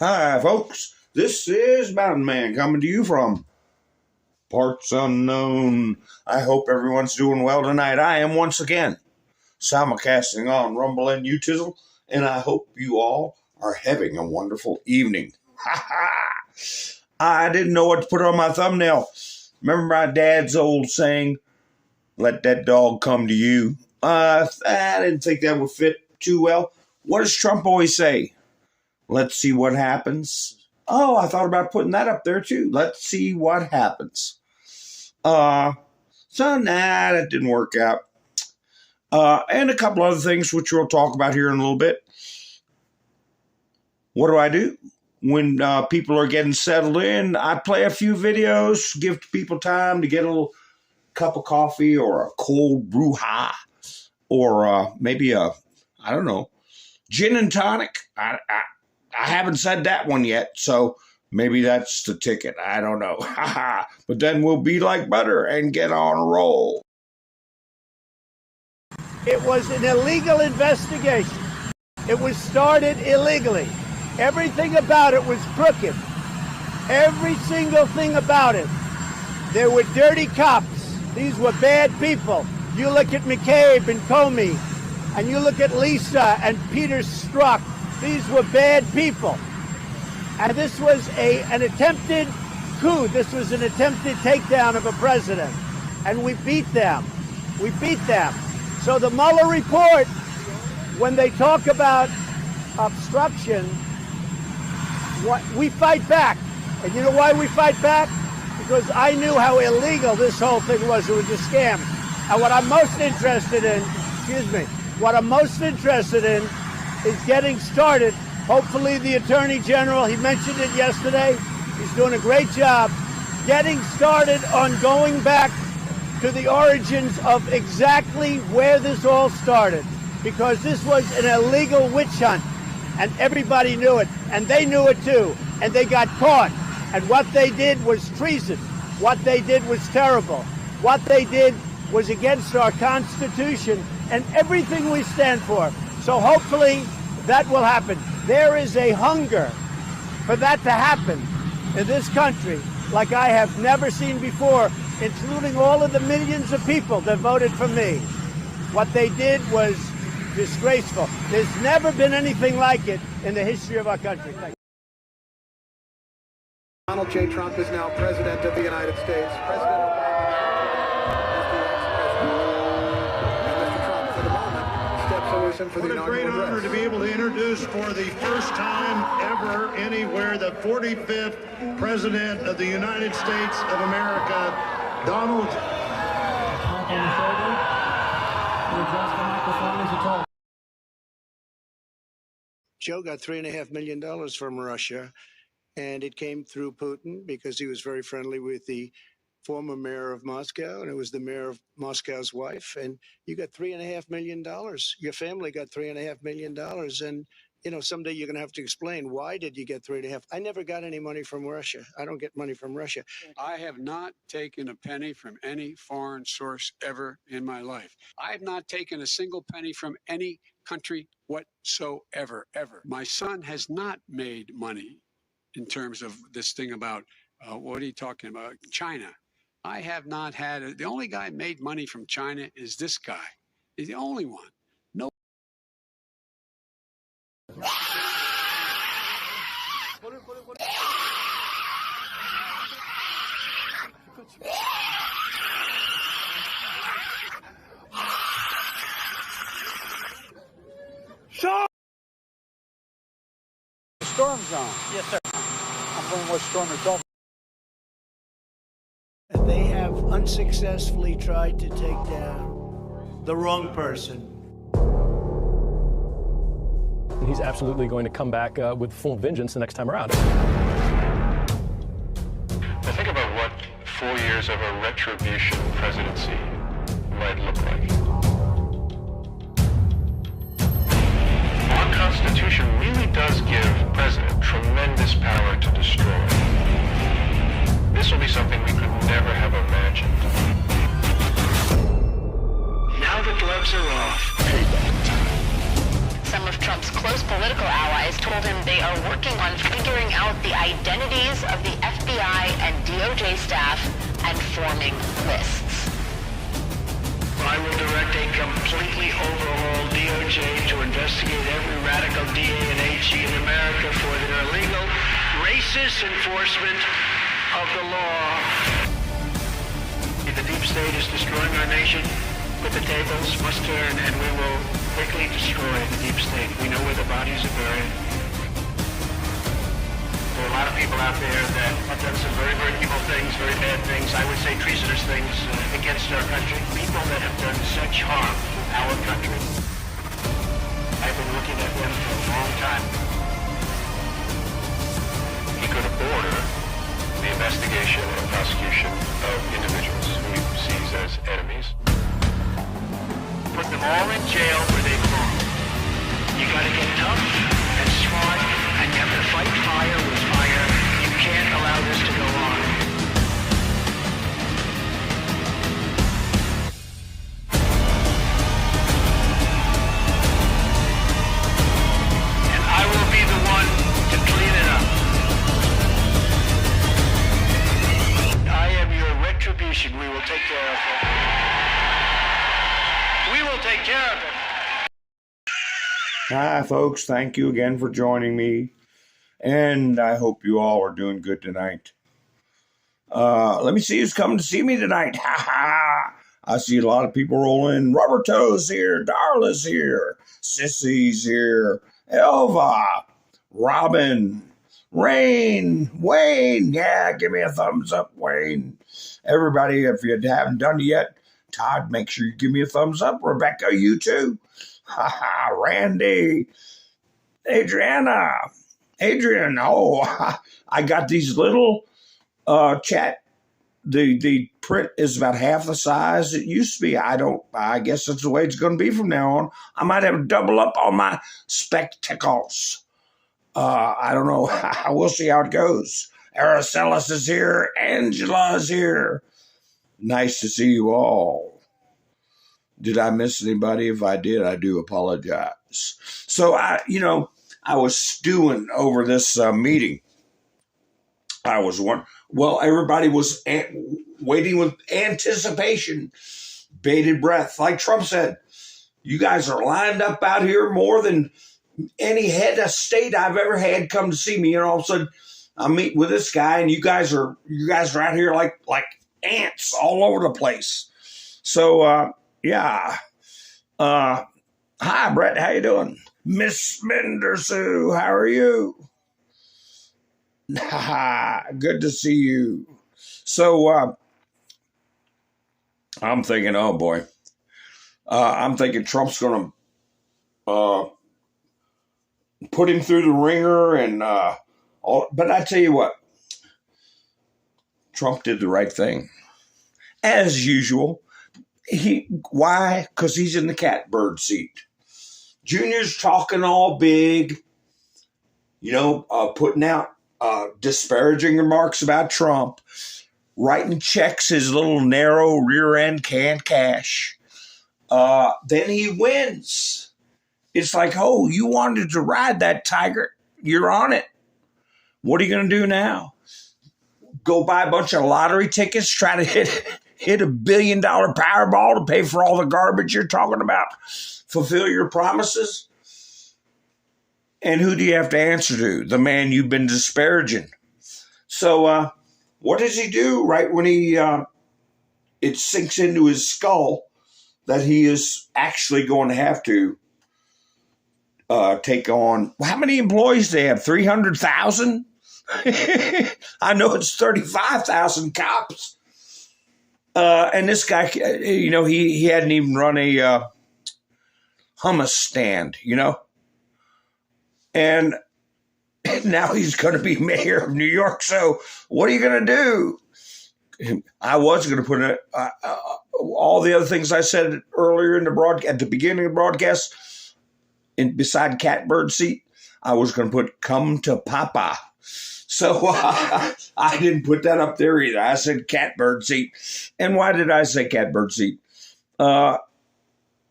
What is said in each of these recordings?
Hi, folks. This is Mountain Man coming to you from parts unknown. I hope everyone's doing well tonight. I am once again simulcasting on Rumble and Utizzle, and I hope you all are having a wonderful evening. Ha ha! I didn't know what to put on my thumbnail. Remember my dad's old saying, "Let that dog come to you." I didn't think that would fit too well. What does Trump always say? Let's see what happens. Oh, I thought about putting that up there too. Let's see what happens. That didn't work out. And a couple other things which we'll talk about here in a little bit. What do? When people are getting settled in, I play a few videos, give people time to get a little cup of coffee or a cold brouhaha or maybe gin and tonic. I haven't said that one yet, so maybe that's the ticket. I don't know. But then we'll be like butter and get on a roll. It was an illegal investigation. It was started illegally. Everything about it was crooked. Every single thing about it. There were dirty cops. These were bad people. You look at McCabe and Comey, and you look at Lisa and Peter Strzok. These were bad people. And this was an attempted coup. This was an attempted takedown of a president. And we beat them. We beat them. So the Mueller report, when they talk about obstruction, we fight back. And you know why we fight back? Because I knew how illegal this whole thing was. It was a scam. And what I'm most interested in, is getting started. Hopefully the Attorney General, he mentioned it yesterday, he's doing a great job, getting started on going back to the origins of exactly where this all started. Because this was an illegal witch hunt, and everybody knew it, and they knew it too, and they got caught. And what they did was treason. What they did was terrible. What they did was against our Constitution and everything we stand for. So hopefully that will happen. There is a hunger for that to happen in this country like I have never seen before, including all of the millions of people that voted for me. What they did was disgraceful. There's never been anything like it in the history of our country. Thank you. Donald J. Trump is now President of the United States. President Obama is the ex-president. And Mr. Trump, for the moment, steps away for the inaugural address. What a great honor to be able to introduce for the first time ever anywhere the 45th President of the United States of America, Donald. Tap on the shoulder. You adjust the microphone as you talk. Joe got $3.5 million from Russia, and it came through Putin because he was very friendly with the former mayor of Moscow, and it was the mayor of Moscow's wife. And you got $3.5 million. Your family got $3.5 million. And, you know, someday you're going to have to explain, why did you get 3.5? I never got any money from Russia. I don't get money from Russia. I have not taken a penny from any foreign source ever in my life. I have not taken a single penny from any country whatsoever, ever. My son has not made money in terms of this thing about, what are you talking about? China. I have not had, the only guy made money from China is this guy. He's the only one. No. Storm zone. Yes, sir. I'm wondering what storm it's all. They have unsuccessfully tried to take down the wrong person. He's absolutely going to come back with full vengeance the next time around. Now think about what 4 years of a retribution presidency might look like. Our Constitution really does give President tremendous power to destroy. This will be something we could never have imagined. Now the gloves are off. Some of Trump's close political allies told him they are working on figuring identities of the FBI and DOJ staff and forming lists. I will direct a completely overhauled DOJ to investigate every radical DA and AG in America for their illegal, racist enforcement of the law. The deep state is destroying our nation, but the tables must turn, and we will quickly destroy the deep state. We know where the bodies are buried. There are a lot of people out there that have done some very, very evil things, very bad things, I would say treasonous things against our country. People that have done such harm to our country. I've been looking at them for a long time. He could order the investigation and prosecution of individuals who he sees as enemies. Put them all in jail where they belong. You gotta get tough and smart, and you have to fight fire with fire. You can't allow this to go on. And I will be the one to clean it up. I am your retribution. We will take care of it. We will take care of it. Hi, folks. Thank you again for joining me. And I hope you all are doing good tonight. Let me see who's coming to see me tonight. Ha ha! I see a lot of people rolling. Rubber Toes here. Darla's here. Sissy's here. Elva. Robin. Rain. Wayne. Yeah, give me a thumbs up, Wayne. Everybody, if you haven't done it yet, Todd, make sure you give me a thumbs up. Rebecca, you too. Ha ha. Randy. Adriana. Adrian. Oh, I got these little chat. The print is about half the size it used to be. I guess that's the way it's going to be from now on. I might have to double up on my spectacles. I don't know. We'll see how it goes. Araceli is here. Angela is here. Nice to see you all. Did I miss anybody? If I did, I do apologize. So I was stewing over this meeting. Everybody was waiting with anticipation, bated breath. Like Trump said, you guys are lined up out here more than any head of state I've ever had come to see me. And all of a sudden, I'm meeting with this guy, and you guys are out here like ants all over the place. So yeah. Hi, Brett. How you doing? Miss Mendersue, how are you? Good to see you. So I'm thinking, oh boy. I'm thinking Trump's going to put him through the ringer and all. But I tell you what, Trump did the right thing. As usual. Why? Because he's in the catbird seat. Junior's talking all big, putting out disparaging remarks about Trump, writing checks his little narrow rear end can't cash. Then he wins. It's like, oh, you wanted to ride that tiger. You're on it. What are you going to do now? Go buy a bunch of lottery tickets, try to hit $1 billion Powerball to pay for all the garbage you're talking about? Fulfill your promises? And who do you have to answer to? The man you've been disparaging. So what does he do right when it sinks into his skull that he is actually going to have to take on? How many employees do they have? 300,000? I know it's 35,000 cops. And this guy, he hadn't even run a hummus stand, and now he's going to be mayor of New York. So what are you going to do? I was going to put all the other things I said earlier in the at the beginning of the broadcast, beside catbird seat, I was going to put come to Papa. So I didn't put that up there either. I said catbird seat. And why did I say catbird seat?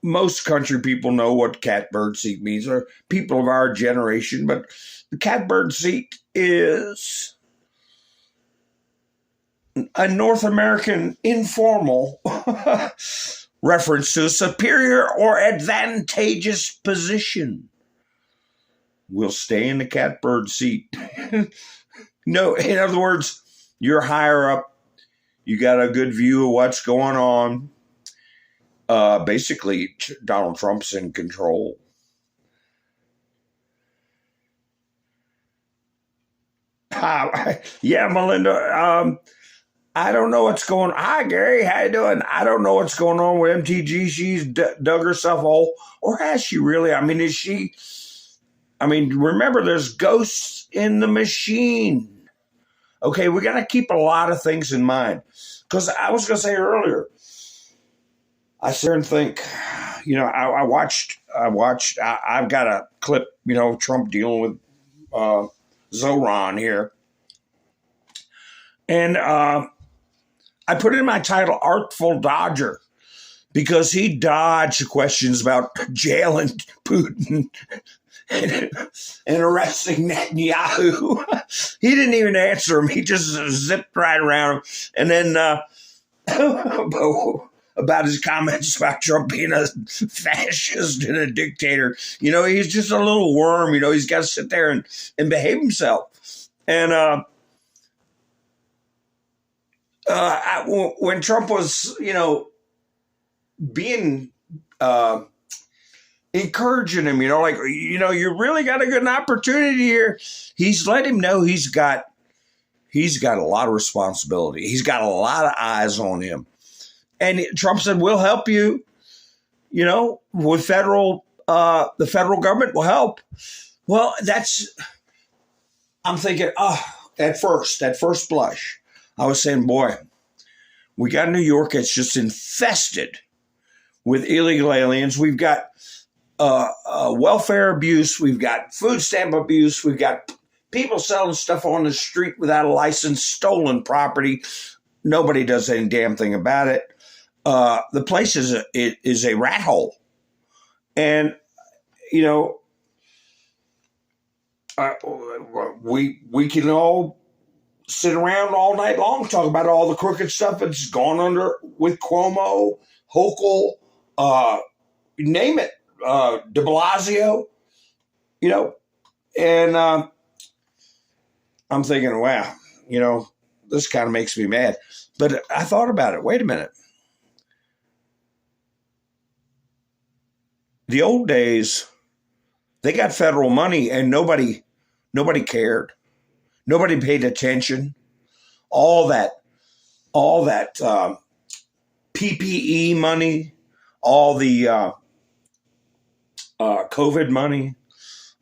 most country people know what catbird seat means, or people of our generation, but the catbird seat is a North American informal reference to a superior or advantageous position. We'll stay in the catbird seat. No, in other words, you're higher up. You got a good view of what's going on. Basically, Donald Trump's in control. Yeah, Melinda. I don't know what's going on. Hi, Gary. How you doing? I don't know what's going on with MTG. She's dug herself a hole. Or has she really? I mean, is she... I mean, remember, there's ghosts in the machine. Okay, we got to keep a lot of things in mind. Because I was going to say earlier, I sit there and think, you know, I've got a clip, you know, Trump dealing with Zoran here. And I put in my title, Artful Dodger, because he dodged questions about jailing Putin and arresting Netanyahu. He didn't even answer him. He just zipped right around him. And then about his comments about Trump being a fascist and a dictator. You know, he's just a little worm. You know, he's got to sit there and behave himself. And when Trump was, you know, being encouraging him, you know, like, you know, you really got a good opportunity here. He's let him know he's got a lot of responsibility. He's got a lot of eyes on him. And Trump said, we'll help you, you know, with the federal government will help. Well, I'm thinking, that first blush, I was saying, boy, we got New York. It's just infested with illegal aliens. We've got welfare abuse. We've got food stamp abuse. We've got people selling stuff on the street without a license, stolen property. Nobody does any damn thing about it. The place is a rat hole. And, you know, we can all sit around all night long, talk about all the crooked stuff that's gone under with Cuomo, Hochul, name it, de Blasio, you know, and I'm thinking, wow, you know, this kind of makes me mad. But I thought about it. Wait a minute. The old days, they got federal money and nobody cared. Nobody paid attention. All that PPE money, all the COVID money,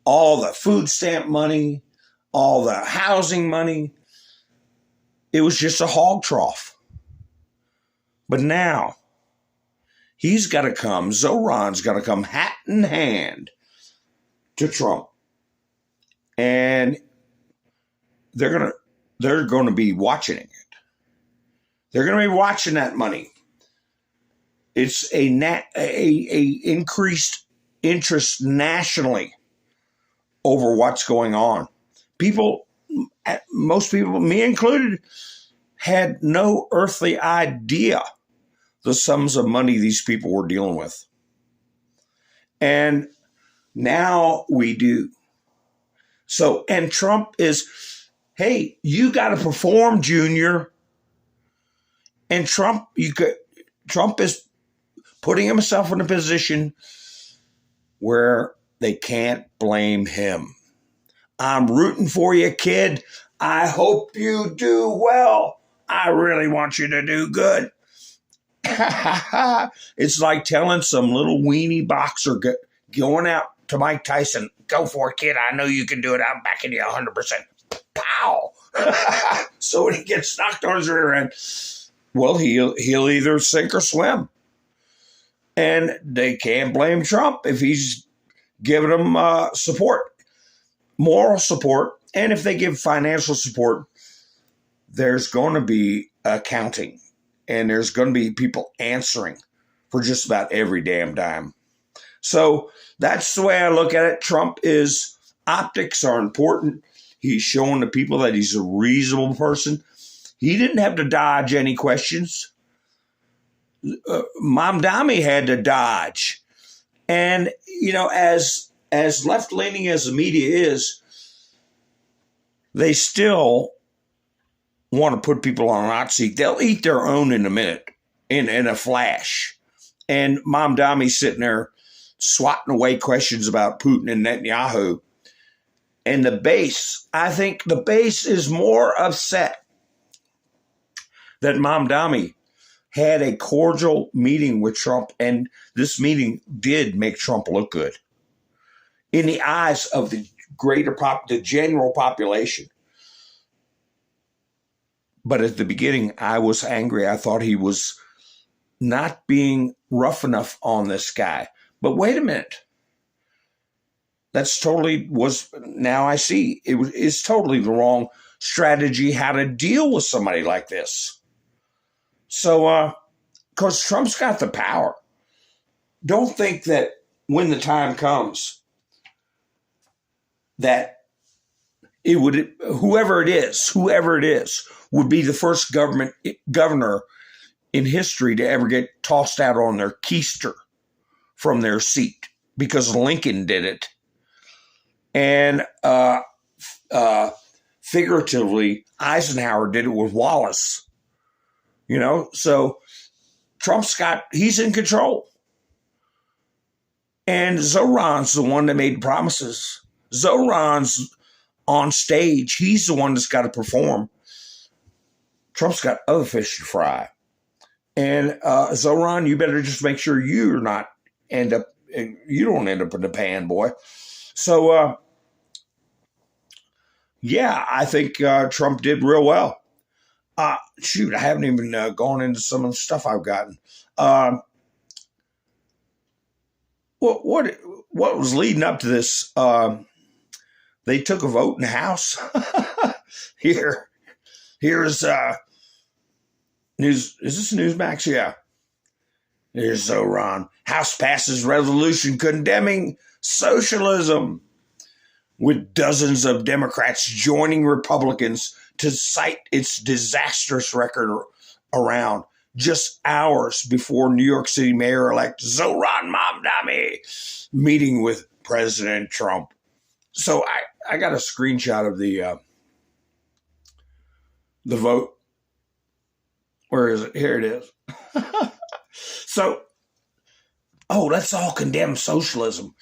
all the food stamp money, all the housing money. It was just a hog trough. But now, he's got to come, Zoran's got to come hat in hand to Trump. And they're going to be watching it. They're going to be watching that money. It's a increased interest nationally over what's going on. Most people, me included, had no earthly idea the sums of money these people were dealing with. And now we do. So, and Trump is, hey, you got to perform, Junior. And Trump is putting himself in a position where they can't blame him. I'm rooting for you, kid. I hope you do well. I really want you to do good. It's like telling some little weenie boxer going out to Mike Tyson, go for it, kid. I know you can do it. I'm backing you 100%. Pow! So when he gets knocked on his rear end, well, he'll either sink or swim. And they can't blame Trump if he's giving them support, moral support. And if they give financial support, there's going to be accounting. And there's going to be people answering for just about every damn dime. So that's the way I look at it. Trump is, optics are important. He's showing the people that he's a reasonable person. He didn't have to dodge any questions. Mamdani had to dodge. And, you know, as left-leaning as the media is, they still want to put people on a hot seat. They'll eat their own in a minute, in a flash. And Mamdani's sitting there swatting away questions about Putin and Netanyahu. And the base, I think the base is more upset that Mamdani had a cordial meeting with Trump, and this meeting did make Trump look good in the eyes of the the general population. But at the beginning, I was angry. I thought he was not being rough enough on this guy. But wait a minute. Now I see it's totally the wrong strategy how to deal with somebody like this. So, because Trump's got the power. Don't think that when the time comes that whoever it is, would be the first governor in history to ever get tossed out on their keister from their seat, because Lincoln did it. And figuratively, Eisenhower did it with Wallace. You know, so he's in control. And Zoran's the one that made promises. Zoran's on stage. He's the one that's got to perform. Trump's got other fish to fry. And Zoran, you better just make sure you don't end up in the pan, boy. So, yeah, I think Trump did real well. I haven't even gone into some of the stuff I've gotten. What was leading up to this? They took a vote in the House. Here's news. Is this Newsmax? Yeah. Here's Zoran. House passes resolution condemning socialism, with dozens of Democrats joining Republicans to cite its disastrous record around just hours before New York City Mayor-elect Zoran Mamdani meeting with President Trump. So I got a screenshot of the vote. Where is it? Here it is. So, let's all condemn socialism.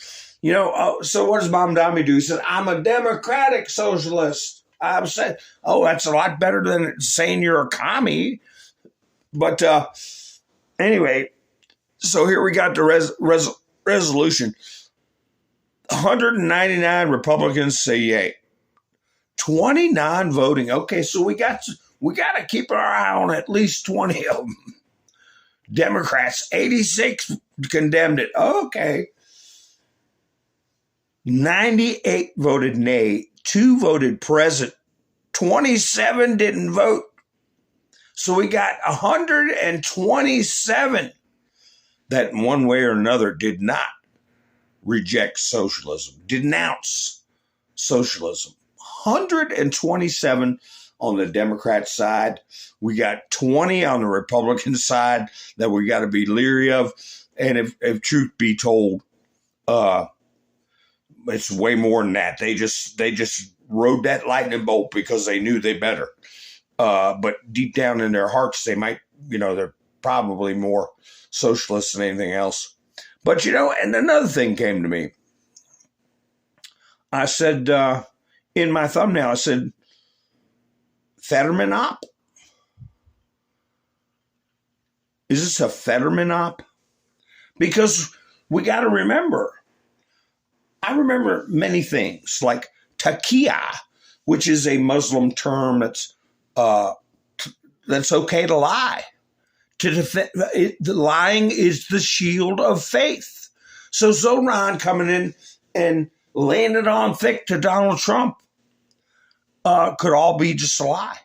You know, so what does Mamdani do? He said, I'm a democratic socialist. I'm saying, that's a lot better than saying you're a commie. But anyway, so here we got the resolution. 199 Republicans say yay. 29 voting. Okay, so we got to keep our eye on at least 20 of them. Democrats, 86 condemned it. Okay. 98 voted nay. 2 voted present. 27 didn't vote. So we got 127 that in one way or another did not reject socialism, denounce socialism. 127 on the Democrat side. We got 20 on the Republican side that we got to be leery of. And if truth be told, it's way more than that. They just rode that lightning bolt because they knew they better. But deep down in their hearts, they might, they're probably more socialist than anything else. But, and another thing came to me. I said, in my thumbnail, I said, Fetterman op? Is this a Fetterman op? Because we got to remember, I remember many things like taqiyya, which is a Muslim term that's okay to lie. Lying is the shield of faith. So Zoran coming in and laying it on thick to Donald Trump could all be just a lie,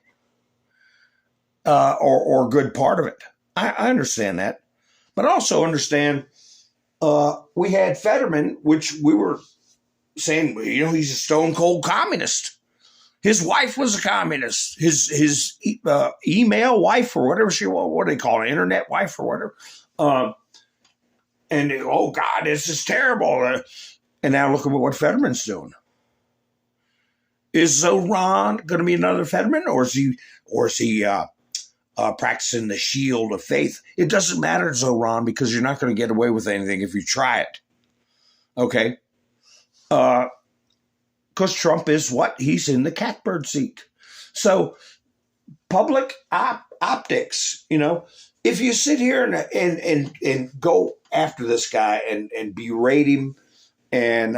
or a good part of it. I understand that. But also understand, we had Fetterman, which we were saying, he's a stone cold communist. His wife was a communist. His email wife or whatever what do they call it, internet wife or whatever. And oh God, this is terrible. And now look at what Fetterman's doing. Is Zoran going to be another Fetterman, or is he practicing the shield of faith? It doesn't matter, Zoran, because you're not going to get away with anything if you try it. Okay. Because Trump is what? He's in the catbird seat. So public optics, if you sit here and go after this guy and berate him and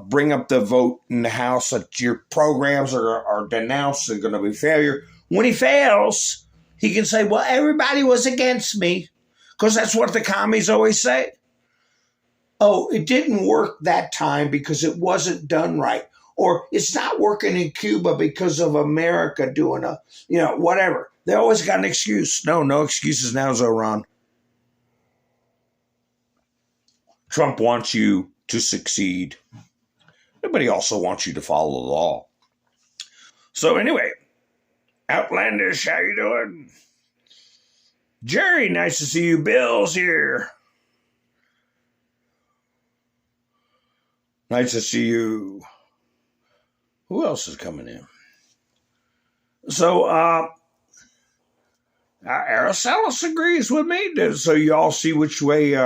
bring up the vote in the House that your programs are denounced and going to be failure. When he fails, he can say, well, everybody was against me, because that's what the commies always say. Oh, it didn't work that time because it wasn't done right. Or it's not working in Cuba because of America doing whatever. They always got an excuse. No excuses now, Zoran. Trump wants you to succeed. But he also wants you to follow the law. So anyway, Outlandish, how you doing? Jerry, nice to see you. Bill's here. Nice to see you. Who else is coming in? So, Araceli agrees with me. So you all see which way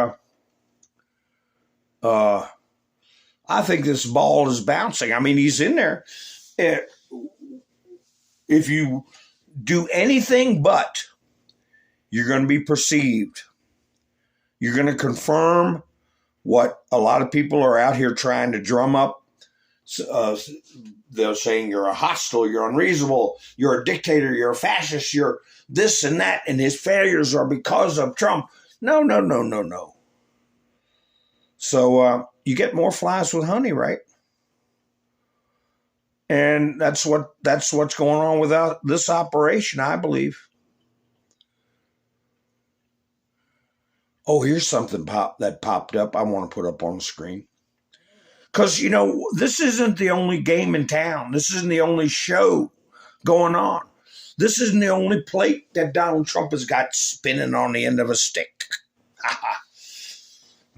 I think this ball is bouncing. I mean, he's in there. If you do anything but, you're going to be perceived. You're going to confirm what a lot of people are out here trying to drum up. They're saying you're a hostile, you're unreasonable, you're a dictator, you're a fascist, you're this and that, and his failures are because of Trump. No. So you get more flies with honey, right? And that's what's going on with this operation, I believe. Oh, here's something that popped up I want to put up on the screen. Because, this isn't the only game in town. This isn't the only show going on. This isn't the only plate that Donald Trump has got spinning on the end of a stick.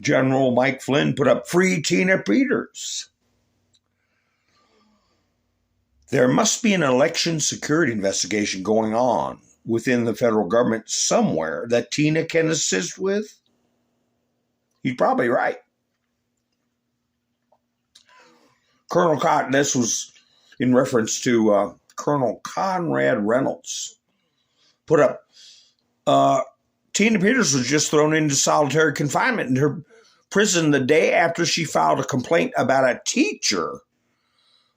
General Mike Flynn put up free Tina Peters. There must be an election security investigation going on within the federal government somewhere that Tina can assist with. He's probably right. Colonel Cotton, this was in reference to Colonel Conrad Reynolds, put up, Tina Peters was just thrown into solitary confinement in her prison the day after she filed a complaint about a teacher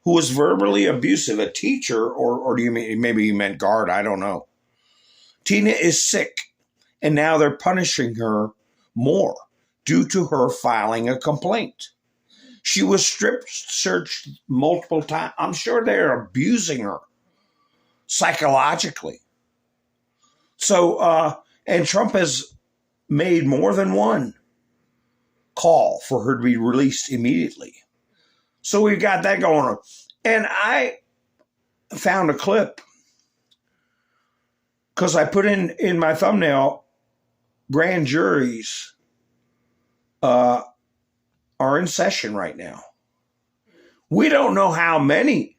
who was verbally abusive. A teacher, or do you mean, maybe you meant guard, I don't know. Tina is sick, and now they're punishing her more due to her filing a complaint. She was strip searched multiple times. I'm sure they're abusing her psychologically. So, and Trump has made more than one call for her to be released immediately. So we've got that going on. And I found a clip because I put in my thumbnail, grand juries are in session right now. We don't know how many,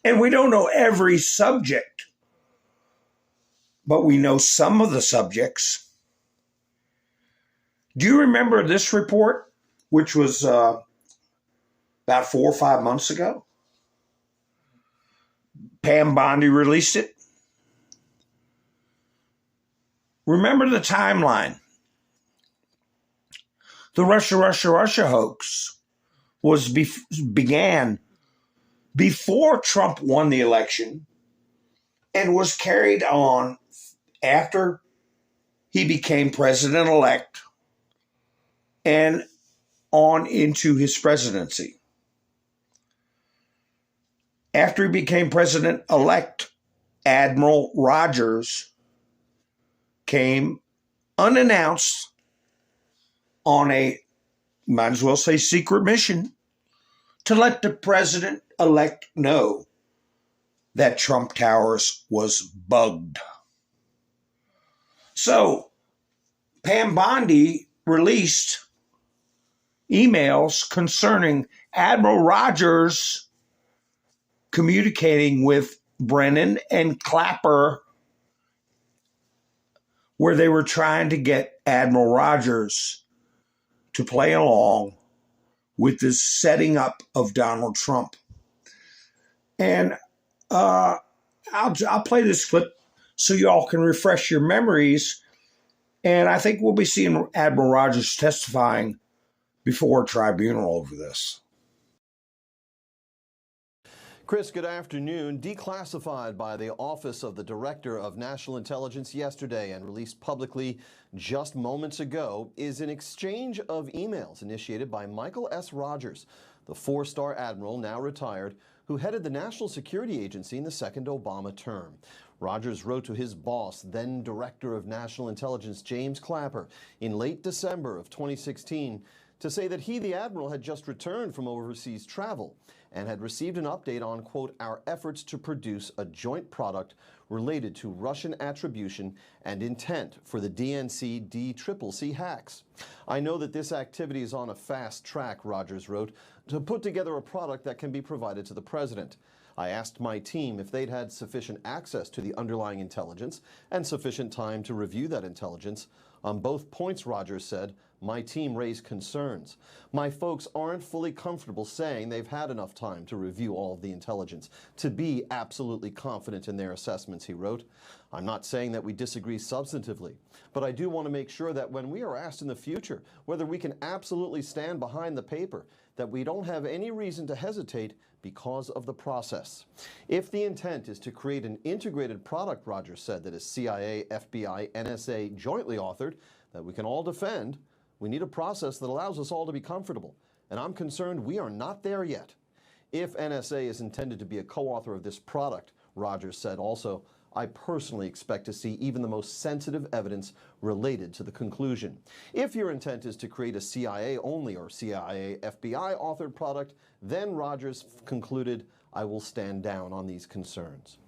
and we don't know every subject, but we know some of the subjects. Do you remember this report, which was about 4 or 5 months ago? Pam Bondi released it. Remember the timeline. The Russia hoax began before Trump won the election and was carried on after he became president-elect and on into his presidency. After he became president-elect, Admiral Rogers came unannounced on a, might as well say, secret mission to let the president-elect know that Trump Towers was bugged. So, Pam Bondi released emails concerning Admiral Rogers communicating with Brennan and Clapper, where they were trying to get Admiral Rogers to play along with this setting up of Donald Trump. And I'll play this clip so y'all can refresh your memories. And I think we'll be seeing Admiral Rogers testifying before a tribunal over this. Chris, good afternoon. Declassified by the Office of the Director of National Intelligence yesterday and released publicly just moments ago is an exchange of emails initiated by Michael S. Rogers, the four-star admiral, now retired, who headed the National Security Agency in the second Obama term. Rogers wrote to his boss, then Director of National Intelligence James Clapper, in late December of 2016 to say that he, the admiral, had just returned from overseas travel and had received an update on, quote, our efforts to produce a joint product related to Russian attribution and intent for the DNC DCCC hacks. I know that this activity is on a fast track, Rogers wrote, to put together a product that can be provided to the president. I asked my team if they'd had sufficient access to the underlying intelligence and sufficient time to review that intelligence. On both points, Rogers said, my team raised concerns. My folks aren't fully comfortable saying they've had enough time to review all of the intelligence, to be absolutely confident in their assessments, he wrote. I'm not saying that we disagree substantively, but I do want to make sure that when we are asked in the future whether we can absolutely stand behind the paper, that we don't have any reason to hesitate because of the process. If the intent is to create an integrated product, Rogers said, that is CIA, FBI, NSA jointly authored, that we can all defend, we need a process that allows us all to be comfortable. And I'm concerned we are not there yet. If NSA is intended to be a co-author of this product, Rogers said also, I personally expect to see even the most sensitive evidence related to the conclusion. If your intent is to create a CIA-only or CIA FBI authored product, then Rogers concluded, I will stand down on these concerns.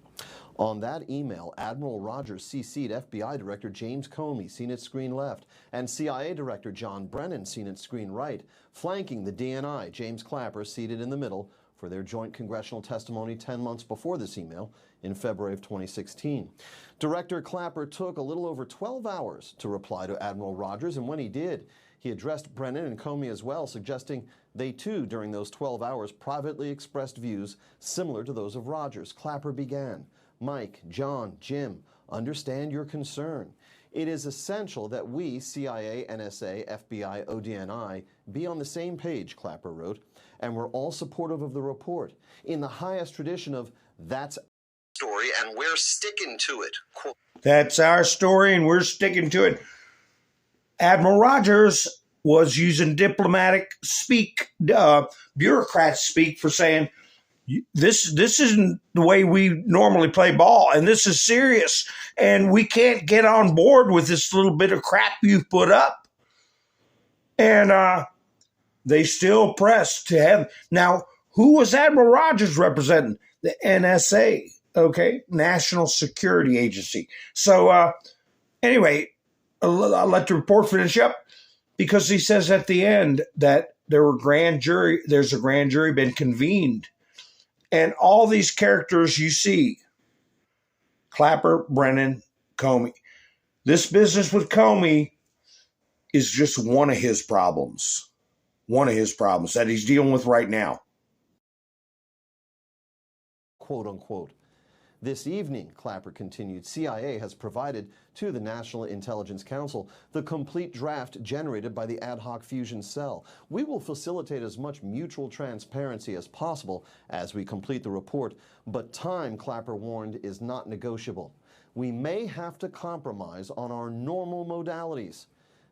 On that email, Admiral Rogers CC'd FBI Director James Comey, seen at screen left, and CIA Director John Brennan, seen at screen right, flanking the DNI, James Clapper, seated in the middle, for their joint congressional testimony 10 months before this email in February of 2016. Director Clapper took a little over 12 hours to reply to Admiral Rogers, and when he did, he addressed Brennan and Comey as well, suggesting they too, during those 12 hours, privately expressed views similar to those of Rogers. Clapper began, Mike, John, Jim, understand your concern. It is essential that we, CIA, NSA, FBI, ODNI, be on the same page, Clapper wrote, and we're all supportive of the report, in the highest tradition of that's our story and we're sticking to it. Quote, that's our story and we're sticking to it. Admiral Rogers was using diplomatic speak, bureaucrat speak for saying, this isn't the way we normally play ball, and this is serious, and we can't get on board with this little bit of crap you've put up. And they still pressed to have. Now, who was Admiral Rogers representing? The NSA, okay, National Security Agency. So anyway, I'll let the report finish up, because he says at the end that there's a grand jury been convened. And all these characters you see, Clapper, Brennan, Comey. This business with Comey is just one of his problems. One of his problems that he's dealing with right now. quote unquote. This evening, Clapper continued, CIA has provided to the National Intelligence Council the complete draft generated by the ad hoc fusion cell. We will facilitate as much mutual transparency as possible as we complete the report, but time, Clapper warned, is not negotiable. We may have to compromise on our normal modalities,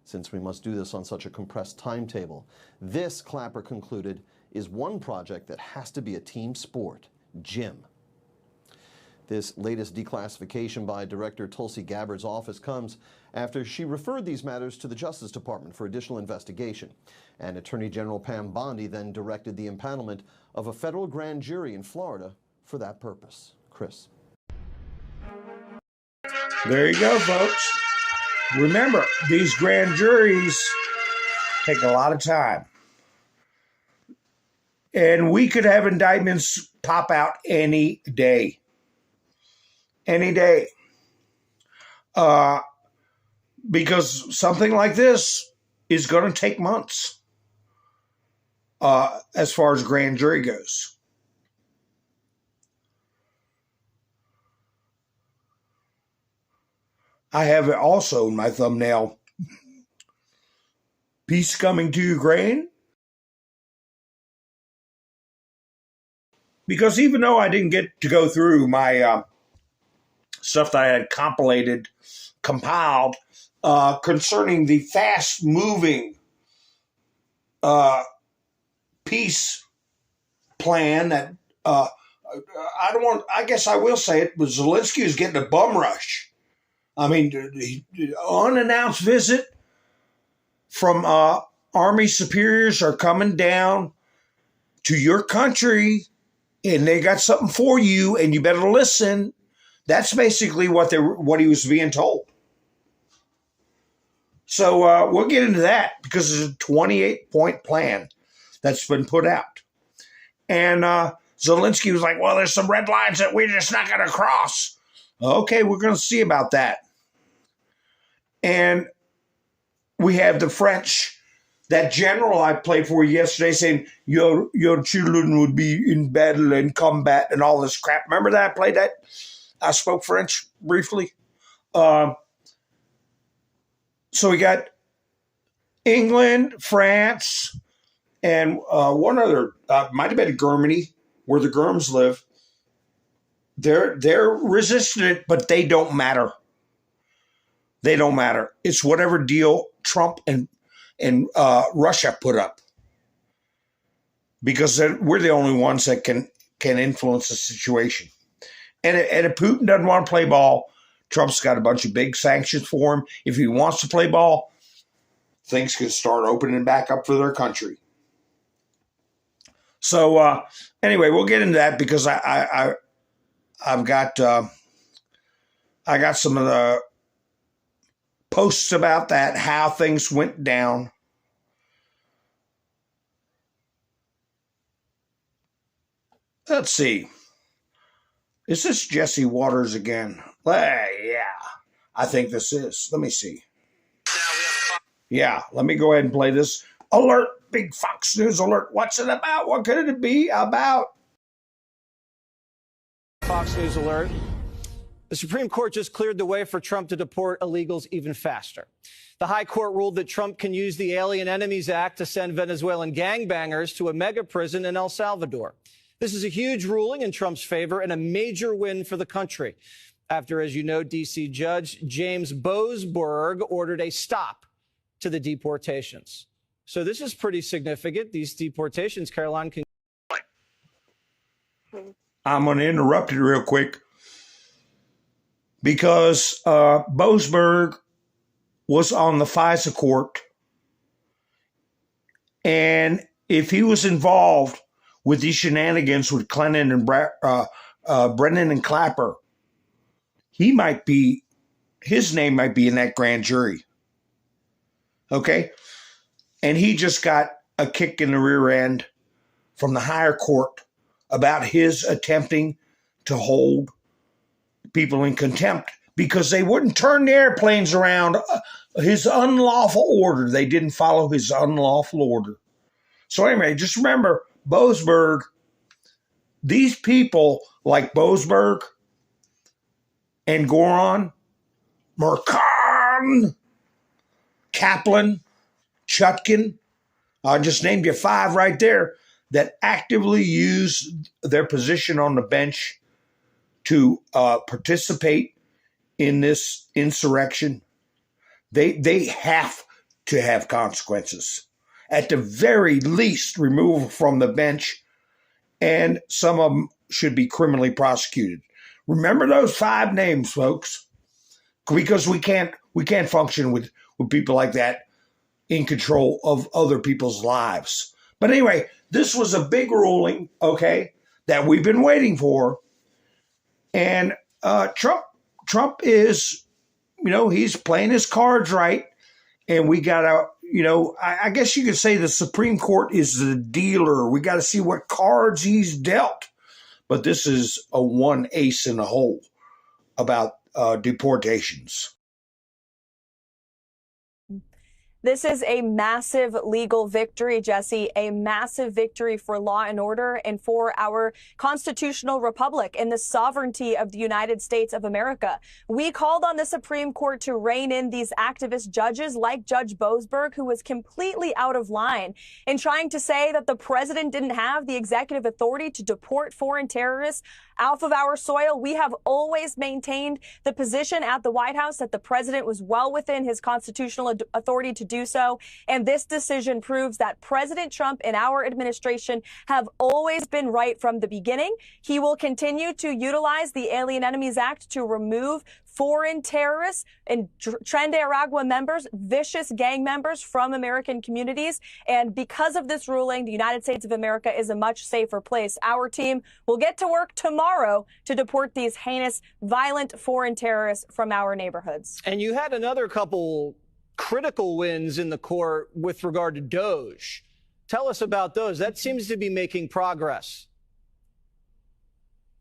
since we must do this on such a compressed timetable. This, Clapper concluded, is one project that has to be a team sport. Jim. This latest declassification by Director Tulsi Gabbard's office comes after she referred these matters to the Justice Department for additional investigation. And Attorney General Pam Bondi then directed the impanelment of a federal grand jury in Florida for that purpose. Chris. There you go, folks. Remember, these grand juries take a lot of time. And we could have indictments pop out any day. Any day. Because something like this is going to take months as far as grand jury goes. I have also in my thumbnail, peace coming to Ukraine. Because even though I didn't get to go through my stuff that I had compiled concerning the fast-moving peace plan that I guess I will say it, but Zelensky is getting a bum rush. I mean, unannounced visit from army superiors are coming down to your country, and they got something for you, and you better listen. That's basically what he was being told. So we'll get into that because it's a 28-point plan that's been put out. And Zelensky was like, well, there's some red lines that we're just not going to cross. Okay, we're going to see about that. And we have the French, that general I played for yesterday saying, your children would be in battle and combat and all this crap. Remember that? I played that? I spoke French briefly. So we got England, France, and one other, might have been Germany, where the Germs live. They're resisting it, but they don't matter. They don't matter. It's whatever deal Trump and Russia put up, because we're the only ones that can influence the situation. And if Putin doesn't want to play ball, Trump's got a bunch of big sanctions for him. If he wants to play ball, things could start opening back up for their country. So anyway, we'll get into that because I've got I got some of the posts about that, how things went down. Let's see. Is this Jesse Waters again? Yeah, I think this is. Let me see. Yeah, let me go ahead and play this. Alert, big Fox News alert. What's it about? What could it be about? Fox News alert. The Supreme Court just cleared the way for Trump to deport illegals even faster. The High Court ruled that Trump can use the Alien Enemies Act to send Venezuelan gangbangers to a mega prison in El Salvador. This is a huge ruling in Trump's favor and a major win for the country after, as you know, D.C. Judge James Boasberg ordered a stop to the deportations. So this is pretty significant. These deportations, Caroline, can... I'm going to interrupt you real quick because Boasberg was on the FISA court, and if he was involved with these shenanigans with Clinton and Brennan and Clapper, his name might be in that grand jury. Okay? And he just got a kick in the rear end from the higher court about his attempting to hold people in contempt because they wouldn't turn the airplanes around. His unlawful order. They didn't follow his unlawful order. So anyway, just remember, Boasberg, these people like Boasberg and Goron, Mercan, Kaplan, Chutkin, I just named you 5 right there, that actively use their position on the bench to participate in this insurrection. They have to have consequences. At the very least, removal from the bench, and some of them should be criminally prosecuted. Remember those 5 names, folks, because we can't function with people like that in control of other people's lives. But anyway, this was a big ruling, okay, that we've been waiting for. And Trump is, he's playing his cards right. And we got to, I guess you could say the Supreme Court is the dealer. We got to see what cards he's dealt. But this is a one ace in the hole about deportations. This is a massive legal victory, Jesse, a massive victory for law and order and for our constitutional republic and the sovereignty of the United States of America. We called on the Supreme Court to rein in these activist judges like Judge Boasberg, who was completely out of line in trying to say that the president didn't have the executive authority to deport foreign terrorists off of our soil. We have always maintained the position at the White House that the president was well within his constitutional authority to do so. And this decision proves that President Trump and our administration have always been right from the beginning. He will continue to utilize the Alien Enemies Act to remove foreign terrorists and Tren de Aragua members, vicious gang members from American communities. And because of this ruling, the United States of America is a much safer place. Our team will get to work tomorrow to deport these heinous, violent foreign terrorists from our neighborhoods. And you had another couple critical wins in the court with regard to Doge. Tell us about those. That seems to be making progress.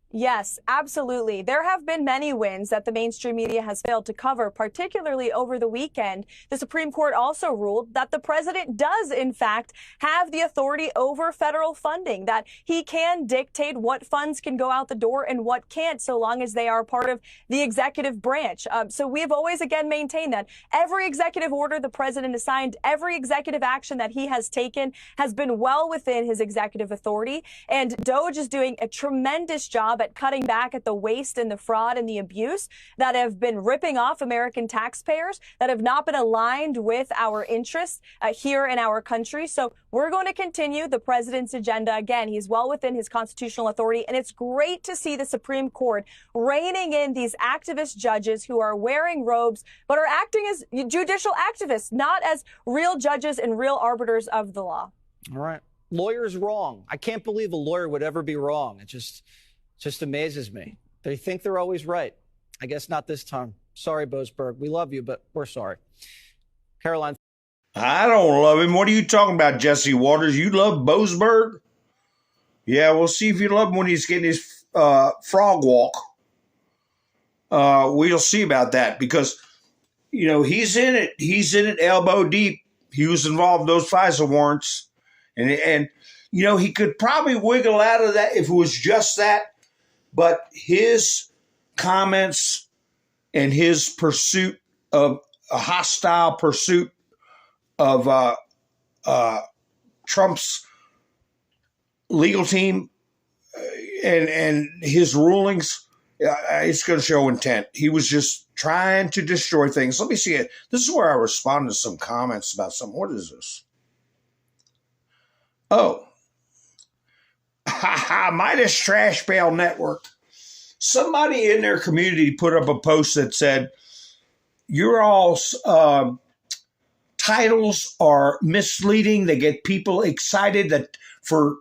Yes, absolutely. There have been many wins that the mainstream media has failed to cover, particularly over the weekend. The Supreme Court also ruled that the president does, in fact, have the authority over federal funding, that he can dictate what funds can go out the door and what can't, so long as they are part of the executive branch. So we have always, again, maintained that every executive order the president has signed, every executive action that he has taken has been well within his executive authority. And Doge is doing a tremendous job at cutting back at the waste and the fraud and the abuse that have been ripping off American taxpayers, that have not been aligned with our interests here in our country. So we're going to continue the president's agenda. Again, he's well within his constitutional authority, and it's great to see the Supreme Court reining in these activist judges who are wearing robes but are acting as judicial activists, not as real judges and real arbiters of the law. All right. Lawyers wrong. I can't believe a lawyer would ever be wrong. It just amazes me. They think they're always right. I guess not this time. Sorry, Boasberg. We love you, but we're sorry. Caroline. I don't love him. What are you talking about, Jesse Waters? You love Boasberg? Yeah, we'll see if you love him when he's getting his frog walk. We'll see about that because, he's in it. He's in it elbow deep. He was involved in those FISA warrants. And he could probably wiggle out of that if it was just that. But his comments and his pursuit of a hostile pursuit of Trump's legal team and his rulings, it's going to show intent. He was just trying to destroy things. Let me see it. This is where I responded to some comments about something. What is this? Oh. Midas Trash Bale Network. Somebody in their community put up a post that said, your all's titles are misleading. They get people excited that for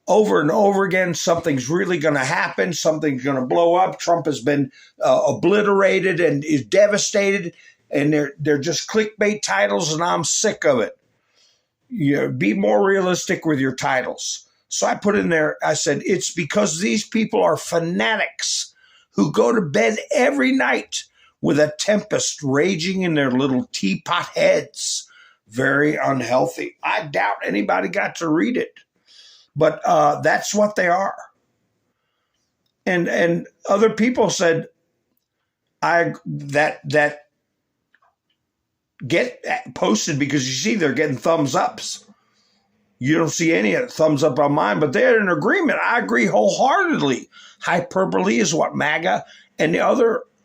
over and over again, something's really going to happen. Something's going to blow up. Trump has been obliterated and is devastated. And they're just clickbait titles, and I'm sick of it. Be more realistic with your titles. So I put in there, I said, it's because these people are fanatics who go to bed every night with a tempest raging in their little teapot heads. Very unhealthy. I doubt anybody got to read it. But that's what they are. And other people said, that get posted because you see they're getting thumbs ups. You don't see any thumbs up on mine, but they're in agreement. I agree wholeheartedly. Hyperbole is what MAGA and the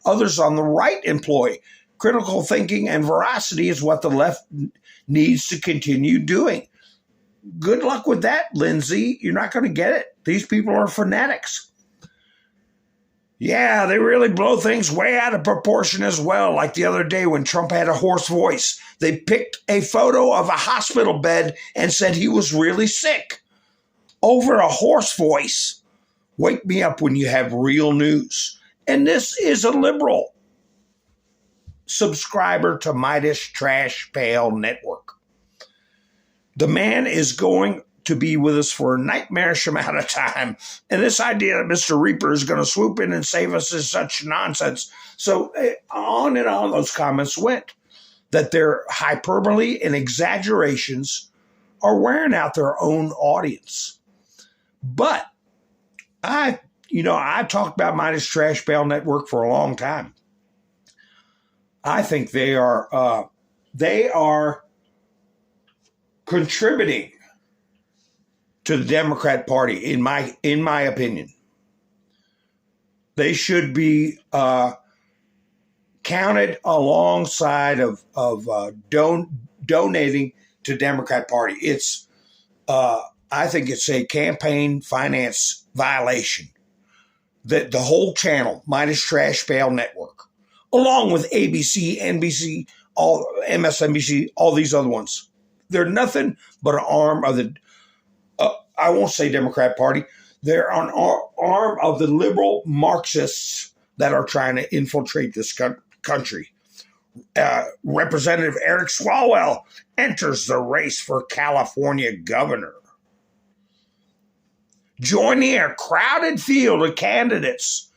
others on the right employ. Critical thinking and veracity is what the left needs to continue doing. Good luck with that, Lindsay. You're not going to get it. These people are fanatics. Yeah, they really blow things way out of proportion as well. Like the other day when Trump had a hoarse voice, they picked a photo of a hospital bed and said he was really sick over a hoarse voice. Wake me up when you have real news. And this is a liberal subscriber to Midas Trash Pail Network. The man is going to be with us for a nightmarish amount of time. And this idea that Mr. Reaper is going to swoop in and save us is such nonsense. So on and on those comments went, that their hyperbole and exaggerations are wearing out their own audience. But I've talked about Midas Trash Pail Network for a long time. I think they are contributing to the Democrat Party, in my opinion. They should be counted alongside of donating to Democrat Party. It's I think it's a campaign finance violation. The whole channel, Midas Trash Pail Network, along with ABC, NBC, all MSNBC, all these other ones, they're nothing but an arm of the. I won't say Democrat Party. They're an arm of the liberal Marxists that are trying to infiltrate this country. Representative Eric Swalwell enters the race for California governor, joining a crowded field of candidates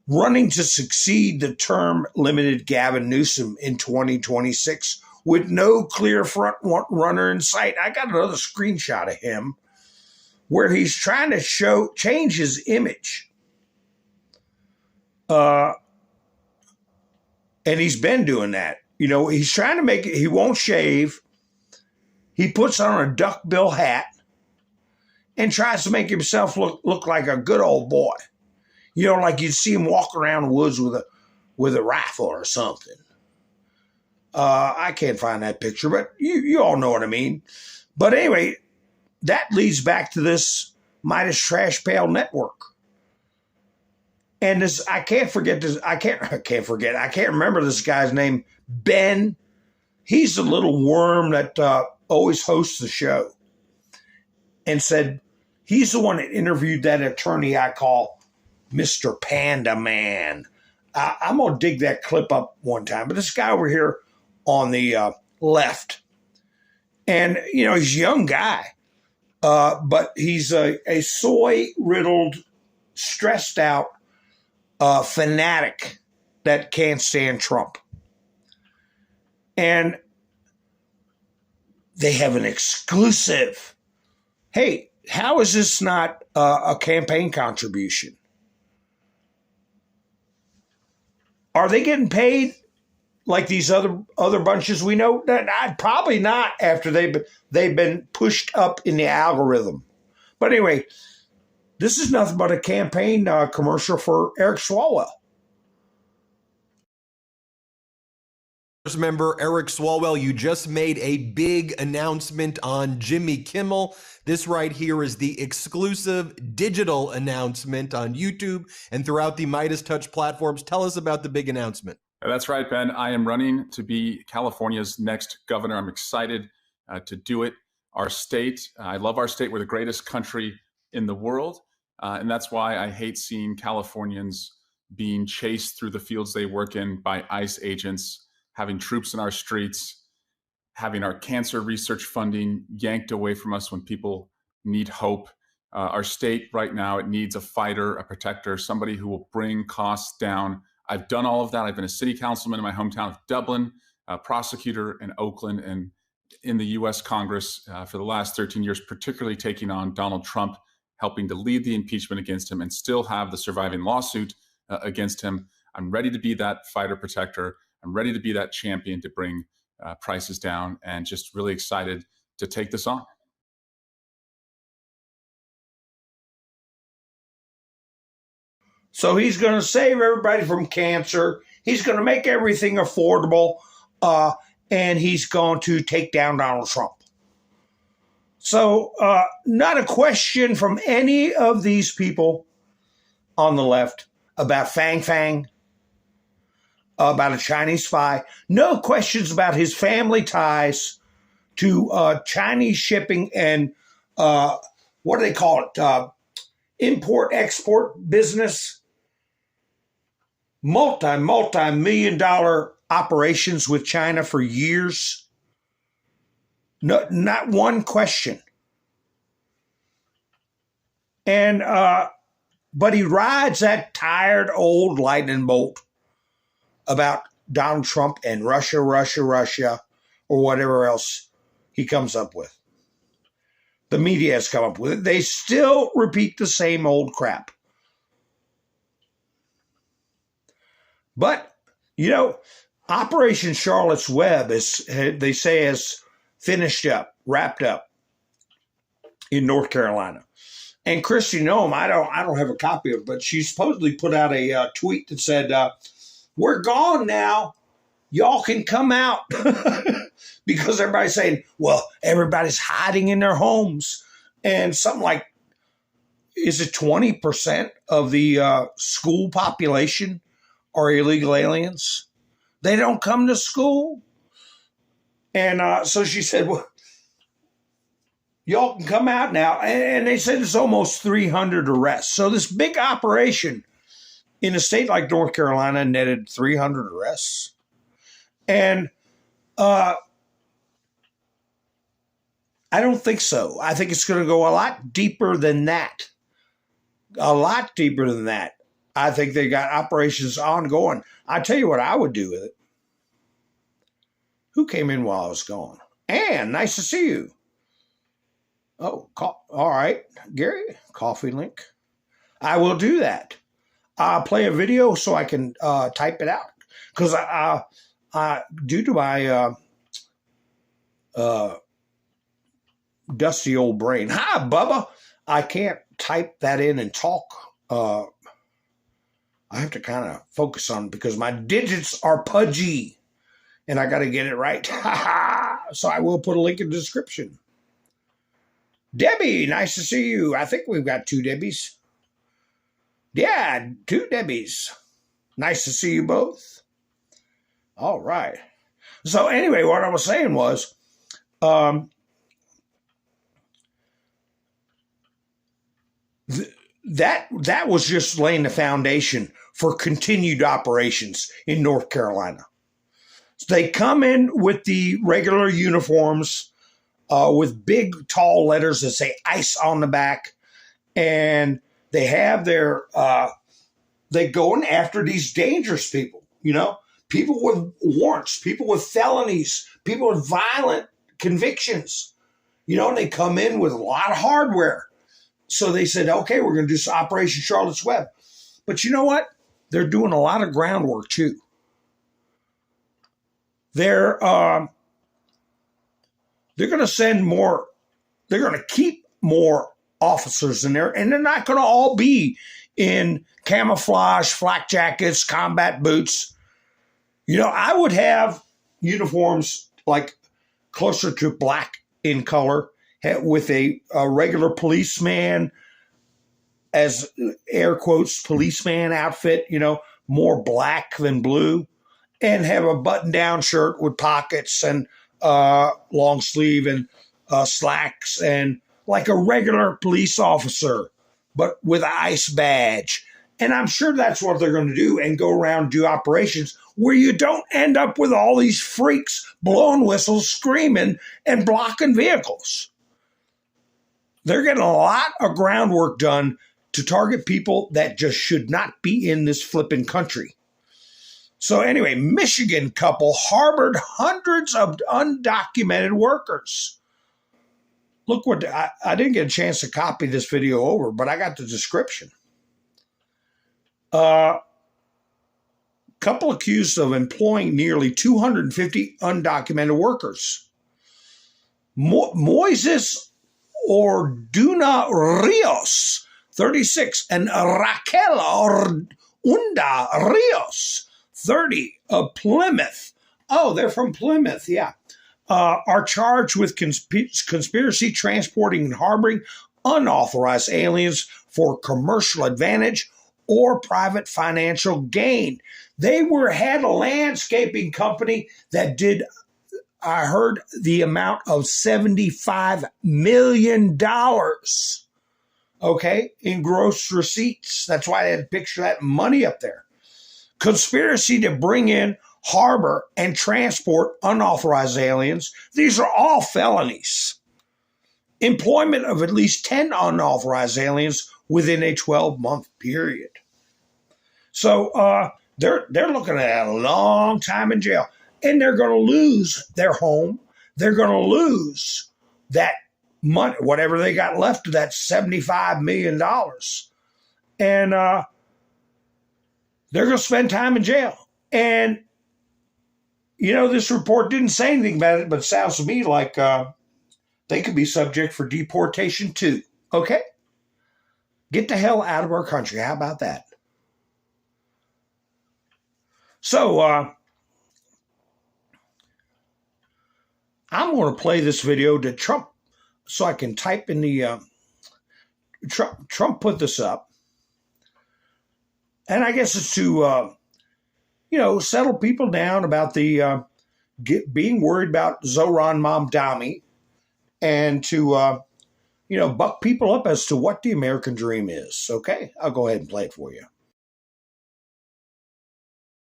running to succeed the term-limited Gavin Newsom in 2026 with no clear front runner in sight. I got another screenshot of him where he's trying to change his image. And he's been doing that. You know, he's trying to make it, he won't shave. He puts on a duckbill hat and tries to make himself look like a good old boy. You know, like you'd see him walk around the woods with a rifle or something. I can't find that picture, but you all know what I mean. But anyway, that leads back to this Midas Trash Pail Network. And this, I can't remember this guy's name, Ben. He's the little worm that always hosts the show. And said, he's the one that interviewed that attorney I call Mr. Panda Man. I'm going to dig that clip up one time. But this guy over here on the left, and, you know, he's a young guy, but he's a soy-riddled, stressed-out fanatic that can't stand Trump. And they have an exclusive. Hey, how is this not a campaign contribution? Are they getting paid like these other bunches we know? Probably not after they've been pushed up in the algorithm. But anyway, this is nothing but a campaign commercial for Eric Swalwell. Member Eric Swalwell, you just made a big announcement on Jimmy Kimmel. This right here is the exclusive digital announcement on YouTube and throughout the Midas Touch platforms. Tell us about the big announcement. That's right, Ben. I am running to be California's next governor. I'm excited to do it. Our state, I love our state. We're the greatest country in the world. And that's why I hate seeing Californians being chased through the fields they work in by ICE agents, having troops in our streets, having our cancer research funding yanked away from us when people need hope. Our state right now, it needs a fighter, a protector, somebody who will bring costs down. I've done all of that. I've been a city councilman in my hometown of Dublin, a prosecutor in Oakland, and in the U.S. Congress for the last 13 years, particularly taking on Donald Trump, helping to lead the impeachment against him and still have the surviving lawsuit against him. I'm ready to be that fighter protector. I'm ready to be that champion to bring prices down, and just really excited to take this on. So he's going to save everybody from cancer. He's going to make everything affordable, and he's going to take down Donald Trump. So not a question from any of these people on the left. about Fang Fang, about a Chinese spy. No questions about his family ties to Chinese shipping and what do they call it? Import-export business. Multi-million-dollar operations with China for years. No, not one question. And but he rides that tired old lightning bolt about Donald Trump and Russia, or whatever else he comes up with. The media has come up with it. They still repeat the same old crap. But, you know, Operation Charlotte's Web, they say, has finished up, wrapped up in North Carolina. And Kristi Noem, I don't have a copy of it, but she supposedly put out a tweet that said, we're gone now. Y'all can come out. Because everybody's saying, well, everybody's hiding in their homes. And something like, is it 20% of the school population are illegal aliens? They don't come to school. And so she said, well, y'all can come out now. And they said it's almost 300 arrests. So this big operation in a state like North Carolina netted 300 arrests. And I don't think so. I think it's going to go a lot deeper than that. A lot deeper than that. I think they got operations ongoing. I tell you what I would do with it. Who came in while I was gone? Ann, nice to see you. Oh, all right. Gary, coffee link. I will do that. I'll play a video so I can type it out. Because due to my dusty old brain. Hi, Bubba. I can't type that in and talk. I have to kind of focus on it because my digits are pudgy and I got to get it right. So I will put a link in the description. Debbie, nice to see you. I think we've got 2 Debbies. Yeah, 2 Debbies. Nice to see you both. All right. So anyway, what I was saying was, that was just laying the foundation for continued operations in North Carolina. So they come in with the regular uniforms with big, tall letters that say ICE on the back. And they have their, they going after these dangerous people, you know, people with warrants, people with felonies, people with violent convictions, you know, and they come in with a lot of hardware. So they said, okay, we're going to do Operation Charlotte's Web. But you know what? They're doing a lot of groundwork too. They're going to send more, they're going to keep more officers in there, and they're not going to all be in camouflage, flak jackets, combat boots. You know, I would have uniforms like closer to black in color with a regular policeman, as air quotes, policeman outfit, you know, more black than blue, and have a button-down shirt with pockets and long sleeve and slacks, and like a regular police officer, but with an ICE badge. And I'm sure that's what they're going to do, and go around and do operations where you don't end up with all these freaks blowing whistles, screaming, and blocking vehicles. They're getting a lot of groundwork done to target people that just should not be in this flipping country. So anyway, Michigan couple harbored hundreds of undocumented workers. Look what, I didn't get a chance to copy this video over, but I got the description. Couple accused of employing nearly 250 undocumented workers. Moises Orduna Rios, 36, and Raquel Ordunda Rios, 30, of Plymouth. Oh, they're from Plymouth, yeah. Are charged with conspiracy, transporting, and harboring unauthorized aliens for commercial advantage or private financial gain. They had a landscaping company that did, I heard, the amount of $75 million, okay, in gross receipts. That's why they had a picture of that money up there. Conspiracy to bring in, harbor, and transport unauthorized aliens. These are all felonies. Employment of at least 10 unauthorized aliens within a 12-month period. So they're looking at a long time in jail, and they're going to lose their home. They're going to lose that money, whatever they got left of that $75 million. And they're going to spend time in jail. And, you know, this report didn't say anything about it, but it sounds to me like they could be subject for deportation too. Okay? Get the hell out of our country. How about that? So, I'm going to play this video to Trump so I can type in the, Trump put this up. And I guess it's to, you know, settle people down about the, being worried about Zoran Mamdani, and to, you know, buck people up as to what the American dream is. Okay? I'll go ahead and play it for you.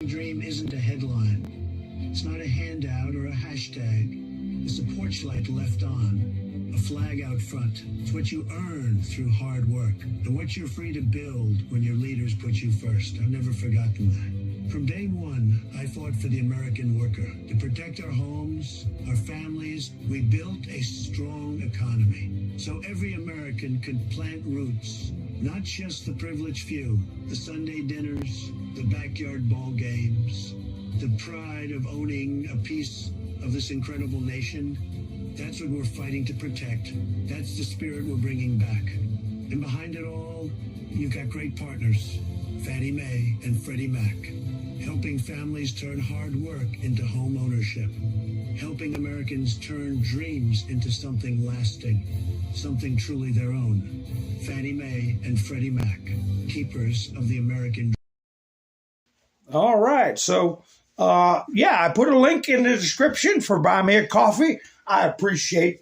Dream isn't a headline. It's not a handout or a hashtag. It's a porch light left on, a flag out front. It's what you earn through hard work and what you're free to build when your leaders put you first. I've never forgotten that. From day one, I fought for the American worker. To protect our homes, our families, we built a strong economy. So every American could plant roots, not just the privileged few, the Sunday dinners, the backyard ball games, the pride of owning a piece of this incredible nation. That's what we're fighting to protect. That's the spirit we're bringing back. And behind it all, you've got great partners, Fannie Mae and Freddie Mac, helping families turn hard work into home ownership, helping Americans turn dreams into something lasting, something truly their own. Fannie Mae and Freddie Mac, keepers of the American dream. All right. So, yeah, I put a link in the description for Buy Me a Coffee. I appreciate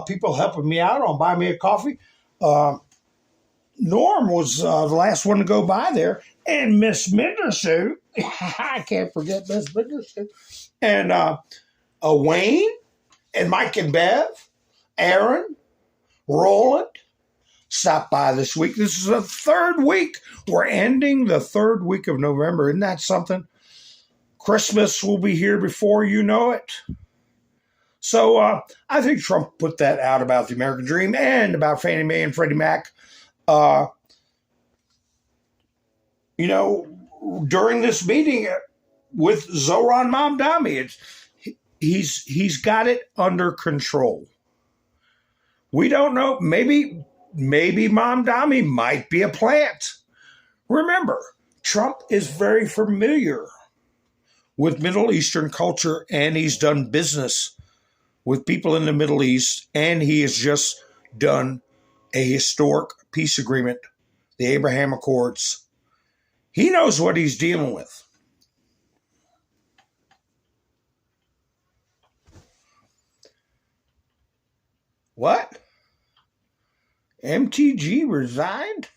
people helping me out on Buy Me a Coffee. Norm was the last one to go by there. And Miss Menderson, I can't forget Miss Menderson. And Wayne and Mike and Bev, Aaron, Roland, stopped by this week. This is the third week. We're ending the third week of November. Isn't that something? Christmas will be here before you know it. So I think Trump put that out about the American dream and about Fannie Mae and Freddie Mac. You know, during this meeting with Zoran Mamdani, he's got it under control. We don't know. Maybe Mamdani might be a plant. Remember, Trump is very familiar with Middle Eastern culture, and he's done business with people in the Middle East, and he has just done a historic peace agreement, the Abraham Accords. He knows what he's dealing with. What? MTG resigned?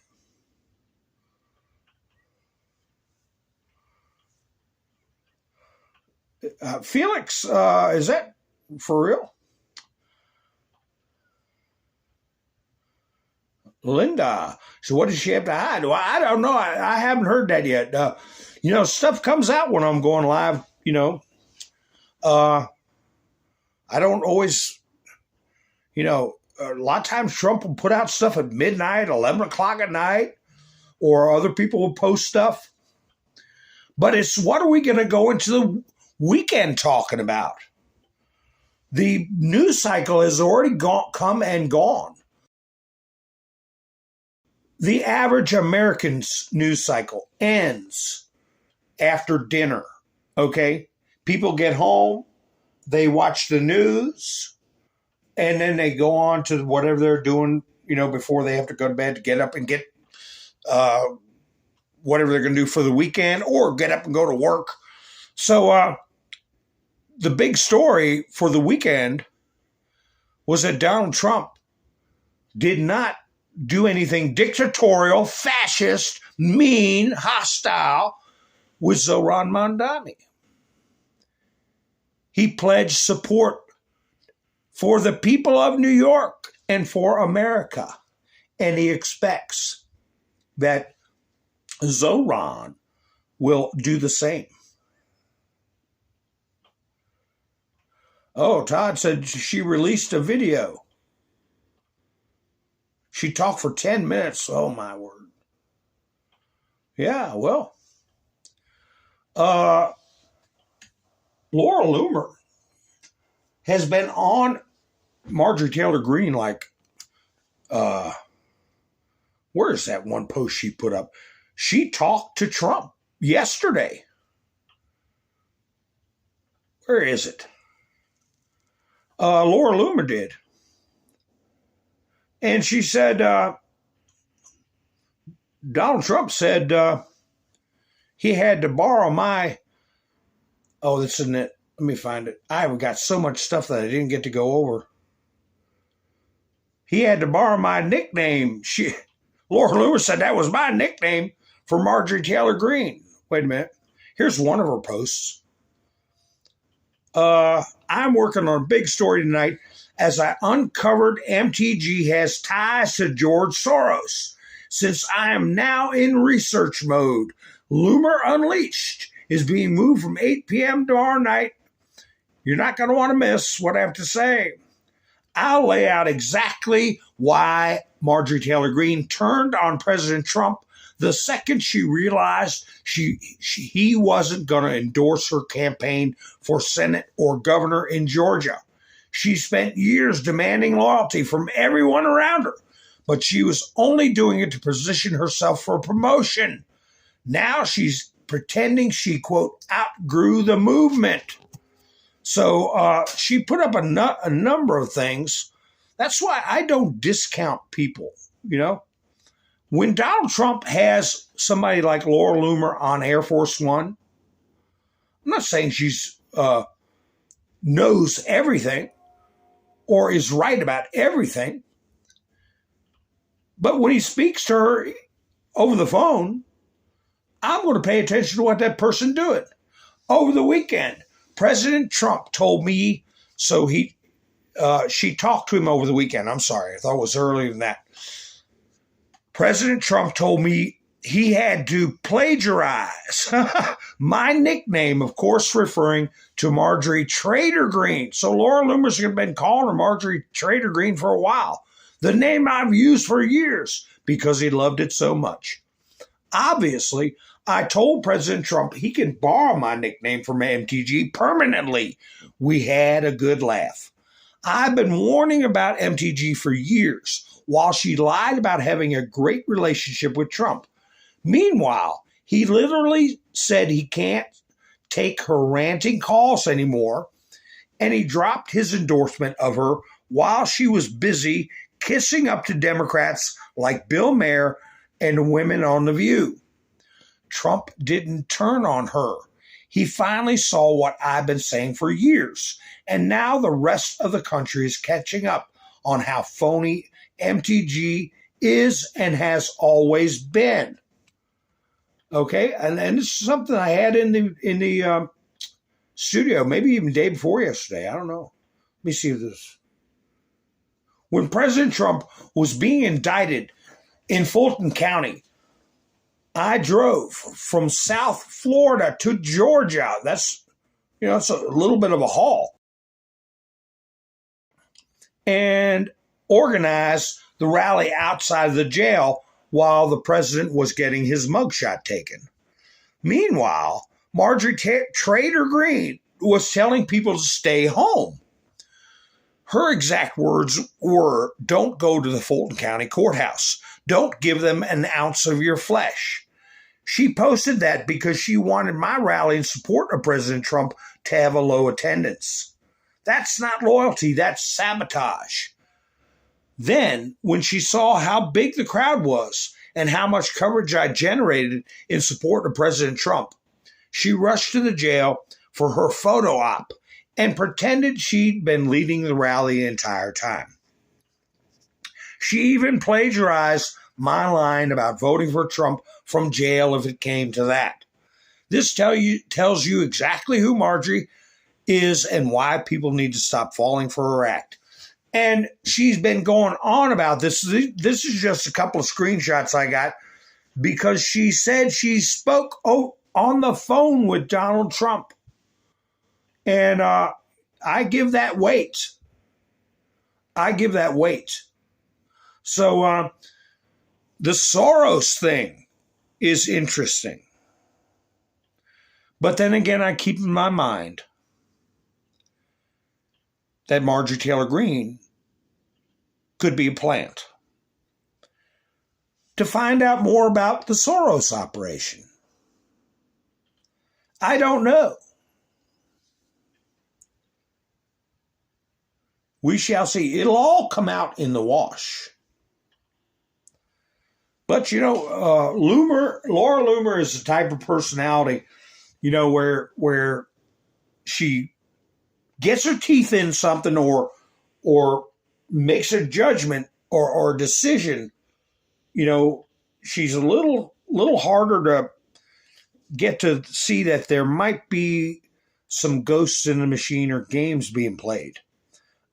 Felix, is that for real? Linda. So what does she have to hide? Well, I don't know. I haven't heard that yet. You know, stuff comes out when I'm going live, you know. I don't always, you know, a lot of times Trump will put out stuff at midnight, 11 o'clock at night, or other people will post stuff. But it's what are we going to go into the weekend talking about? The news cycle has already come and gone. The average American's news cycle ends after dinner, okay? People get home, they watch the news, and then they go on to whatever they're doing, you know, before they have to go to bed to get up and get whatever they're going to do for the weekend or get up and go to work. So the big story for the weekend was that Donald Trump did not do anything dictatorial, fascist, mean, hostile with Zohran Mamdani. He pledged support for the people of New York and for America. And he expects that Zohran will do the same. Oh, Todd said she released a video. She talked for 10 minutes. Oh, my word. Yeah, well. Laura Loomer has been on Marjorie Taylor Greene like, where is that one post she put up? She talked to Trump yesterday. Where is it? Laura Loomer did. And she said, Donald Trump said he had to borrow my, oh, this isn't it. Let me find it. I've got so much stuff that I didn't get to go over. He had to borrow my nickname. Laura Loomer said that was my nickname for Marjorie Taylor Greene. Wait a minute. Here's one of her posts. I'm working on a big story tonight as I uncovered MTG has ties to George Soros. Since I am now in research mode, Loomer Unleashed is being moved from 8 p.m. tomorrow night. You're not going to want to miss what I have to say. I'll lay out exactly why Marjorie Taylor Greene turned on President Trump the second she realized he wasn't going to endorse her campaign for Senate or governor in Georgia. She spent years demanding loyalty from everyone around her, but she was only doing it to position herself for promotion. Now she's pretending she, quote, outgrew the movement. So she put up a number of things. That's why I don't discount people, you know. When Donald Trump has somebody like Laura Loomer on Air Force One, I'm not saying she's knows everything or is right about everything. But when he speaks to her over the phone, I'm going to pay attention to what that person doing. Over the weekend, President Trump told me, so she talked to him over the weekend. I'm sorry, I thought it was earlier than that. President Trump told me he had to plagiarize my nickname, of course, referring to Marjorie Taylor Greene. So Laura Loomer's been calling her Marjorie Taylor Greene for a while. The name I've used for years because he loved it so much. Obviously, I told President Trump he can borrow my nickname from MTG permanently. We had a good laugh. I've been warning about MTG for years while she lied about having a great relationship with Trump. Meanwhile, he literally said he can't take her ranting calls anymore, and he dropped his endorsement of her while she was busy kissing up to Democrats like Bill Maher and women on The View. Trump didn't turn on her. He finally saw what I've been saying for years, and now the rest of the country is catching up on how phony MTG is and has always been. Okay, and this is something I had in the studio, maybe even day before yesterday. I don't know. Let me see this. When President Trump was being indicted in Fulton County, I drove from South Florida to Georgia. That's, it's a little bit of a haul. And organized the rally outside of the jail while the president was getting his mugshot taken. Meanwhile, Marjorie Taylor Greene was telling people to stay home. Her exact words were, don't go to the Fulton County courthouse. Don't give them an ounce of your flesh. She posted that because she wanted my rally in support of President Trump to have a low attendance. That's not loyalty, that's sabotage. Then, when she saw how big the crowd was and how much coverage I generated in support of President Trump. She rushed to the jail for her photo op and pretended she'd been leading the rally the entire time. She even plagiarized my line about voting for Trump from jail if it came to that. This tells you exactly who Marjorie is and why people need to stop falling for her act. And she's been going on about this. This is just a couple of screenshots I got because she said she spoke on the phone with Donald Trump. And I give that weight. So the Soros thing is interesting. But then again, I keep in my mind that Marjorie Taylor Greene could be a plant. To find out more about the Soros operation, I don't know. We shall see. It'll all come out in the wash. But, Laura Loomer is the type of personality, where she gets her teeth in something or makes a judgment or decision. She's a little harder to get to see that there might be some ghosts in the machine or games being played.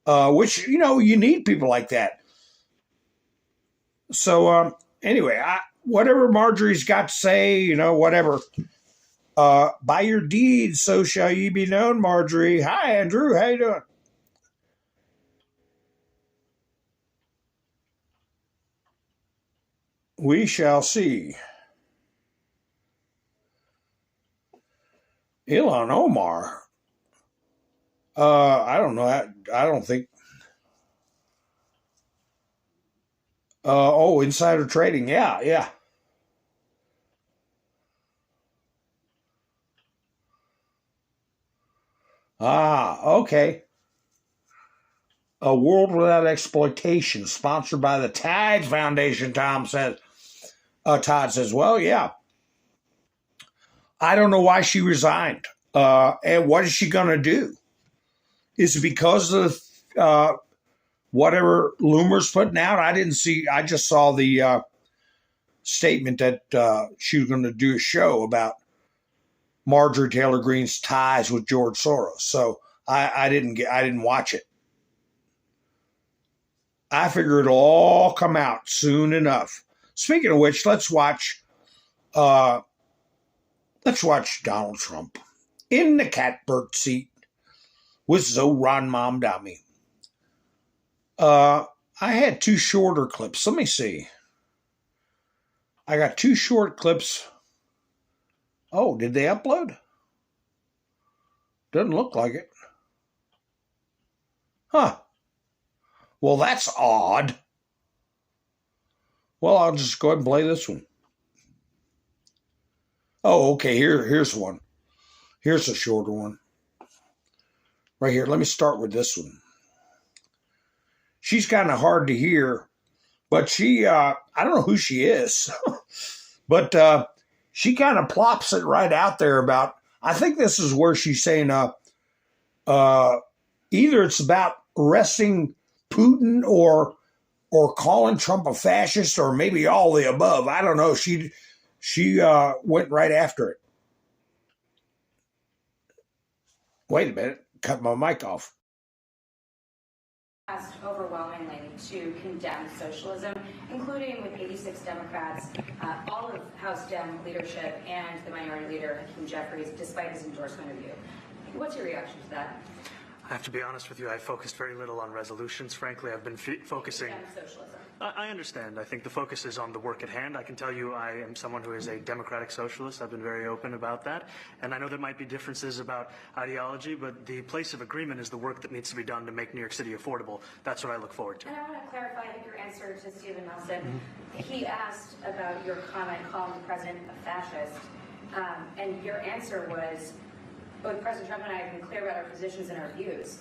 Which, you need people like that. So, anyway, whatever Marjorie's got to say, whatever. By your deeds, so shall ye be known, Marjorie. Hi, Andrew. How you doing? We shall see. Ilhan Omar. I don't know. I don't think. Insider trading. Yeah. Okay. A World Without Exploitation, sponsored by the Tide Foundation, Todd says, well, yeah. I don't know why she resigned. And what is she going to do? Is it because of whatever Loomer's putting out? I just saw the statement that she was going to do a show about Marjorie Taylor Greene's ties with George Soros. So I didn't watch it. I figure it'll all come out soon enough. Speaking of which, let's watch Donald Trump in the catbird seat with Zoran Mamdani. I had two shorter clips. Let me see. I got two short clips. Oh, did they upload? Doesn't look like it. Huh. Well, that's odd. Well, I'll just go ahead and play this one. Oh, okay. Here's one. Here's a shorter one. Right here. Let me start with this one. She's kind of hard to hear, but she, I don't know who she is, but she kind of plops it right out there about, I think this is where she's saying, either it's about arresting Putin or calling Trump a fascist or maybe all the above. I don't know. She went right after it. Wait a minute. Cut my mic off. Asked overwhelmingly to condemn socialism, including with 86 Democrats, all of House Dem leadership, and the minority leader, Hakeem Jeffries, despite his endorsement of you. What's your reaction to that? I have to be honest with you, I focused very little on resolutions. Frankly, I've been focusing... Socialism. I understand. I think the focus is on the work at hand. I can tell you I am someone who is a democratic socialist. I've been very open about that. And I know there might be differences about ideology, but the place of agreement is the work that needs to be done to make New York City affordable. That's what I look forward to. And I want to clarify your answer to Stephen Nelson. He asked about your comment calling the president a fascist. And your answer was, both President Trump and I have been clear about our positions and our views.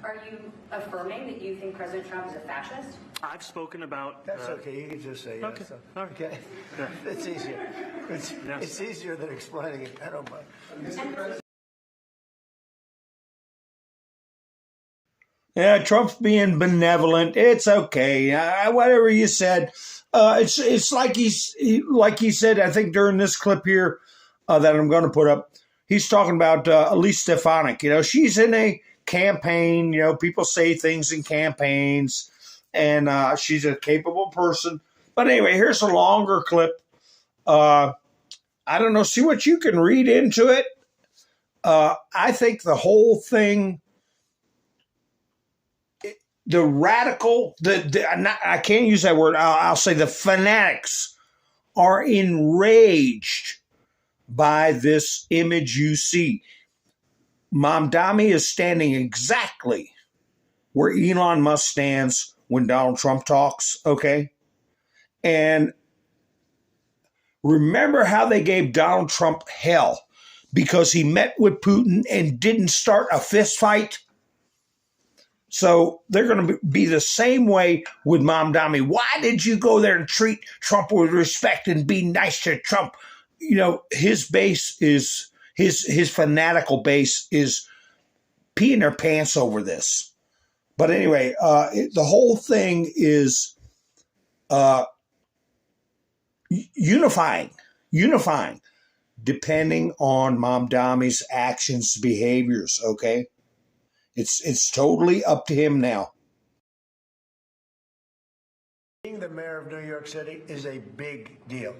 Are you affirming that you think President Trump is a fascist? I've spoken about... That's okay. You can just say yes. Okay. All right. Okay. Yeah. It's easier. It's easier than explaining it. I don't mind. Yeah, Trump's being benevolent. It's okay. Whatever you said. It's like like he said, I think during this clip here that I'm going to put up, he's talking about Elise Stefanik. You know, she's in a campaign. You know, people say things in campaigns, and she's a capable person. But anyway, here's a longer clip. I don't know. See what you can read into it. I think the whole thing, the radical, I can't use that word. I'll say the fanatics are enraged by this image you see. Mamdani is standing exactly where Elon Musk stands when Donald Trump talks, okay? And remember how they gave Donald Trump hell because he met with Putin and didn't start a fist fight? So they're going to be the same way with Mamdani. Why did you go there and treat Trump with respect and be nice to Trump? You know, his base is, his fanatical base is peeing their pants over this. But anyway, the whole thing is unifying, depending on Mamdani's actions, behaviors, okay? It's totally up to him now. Being the mayor of New York City is a big deal.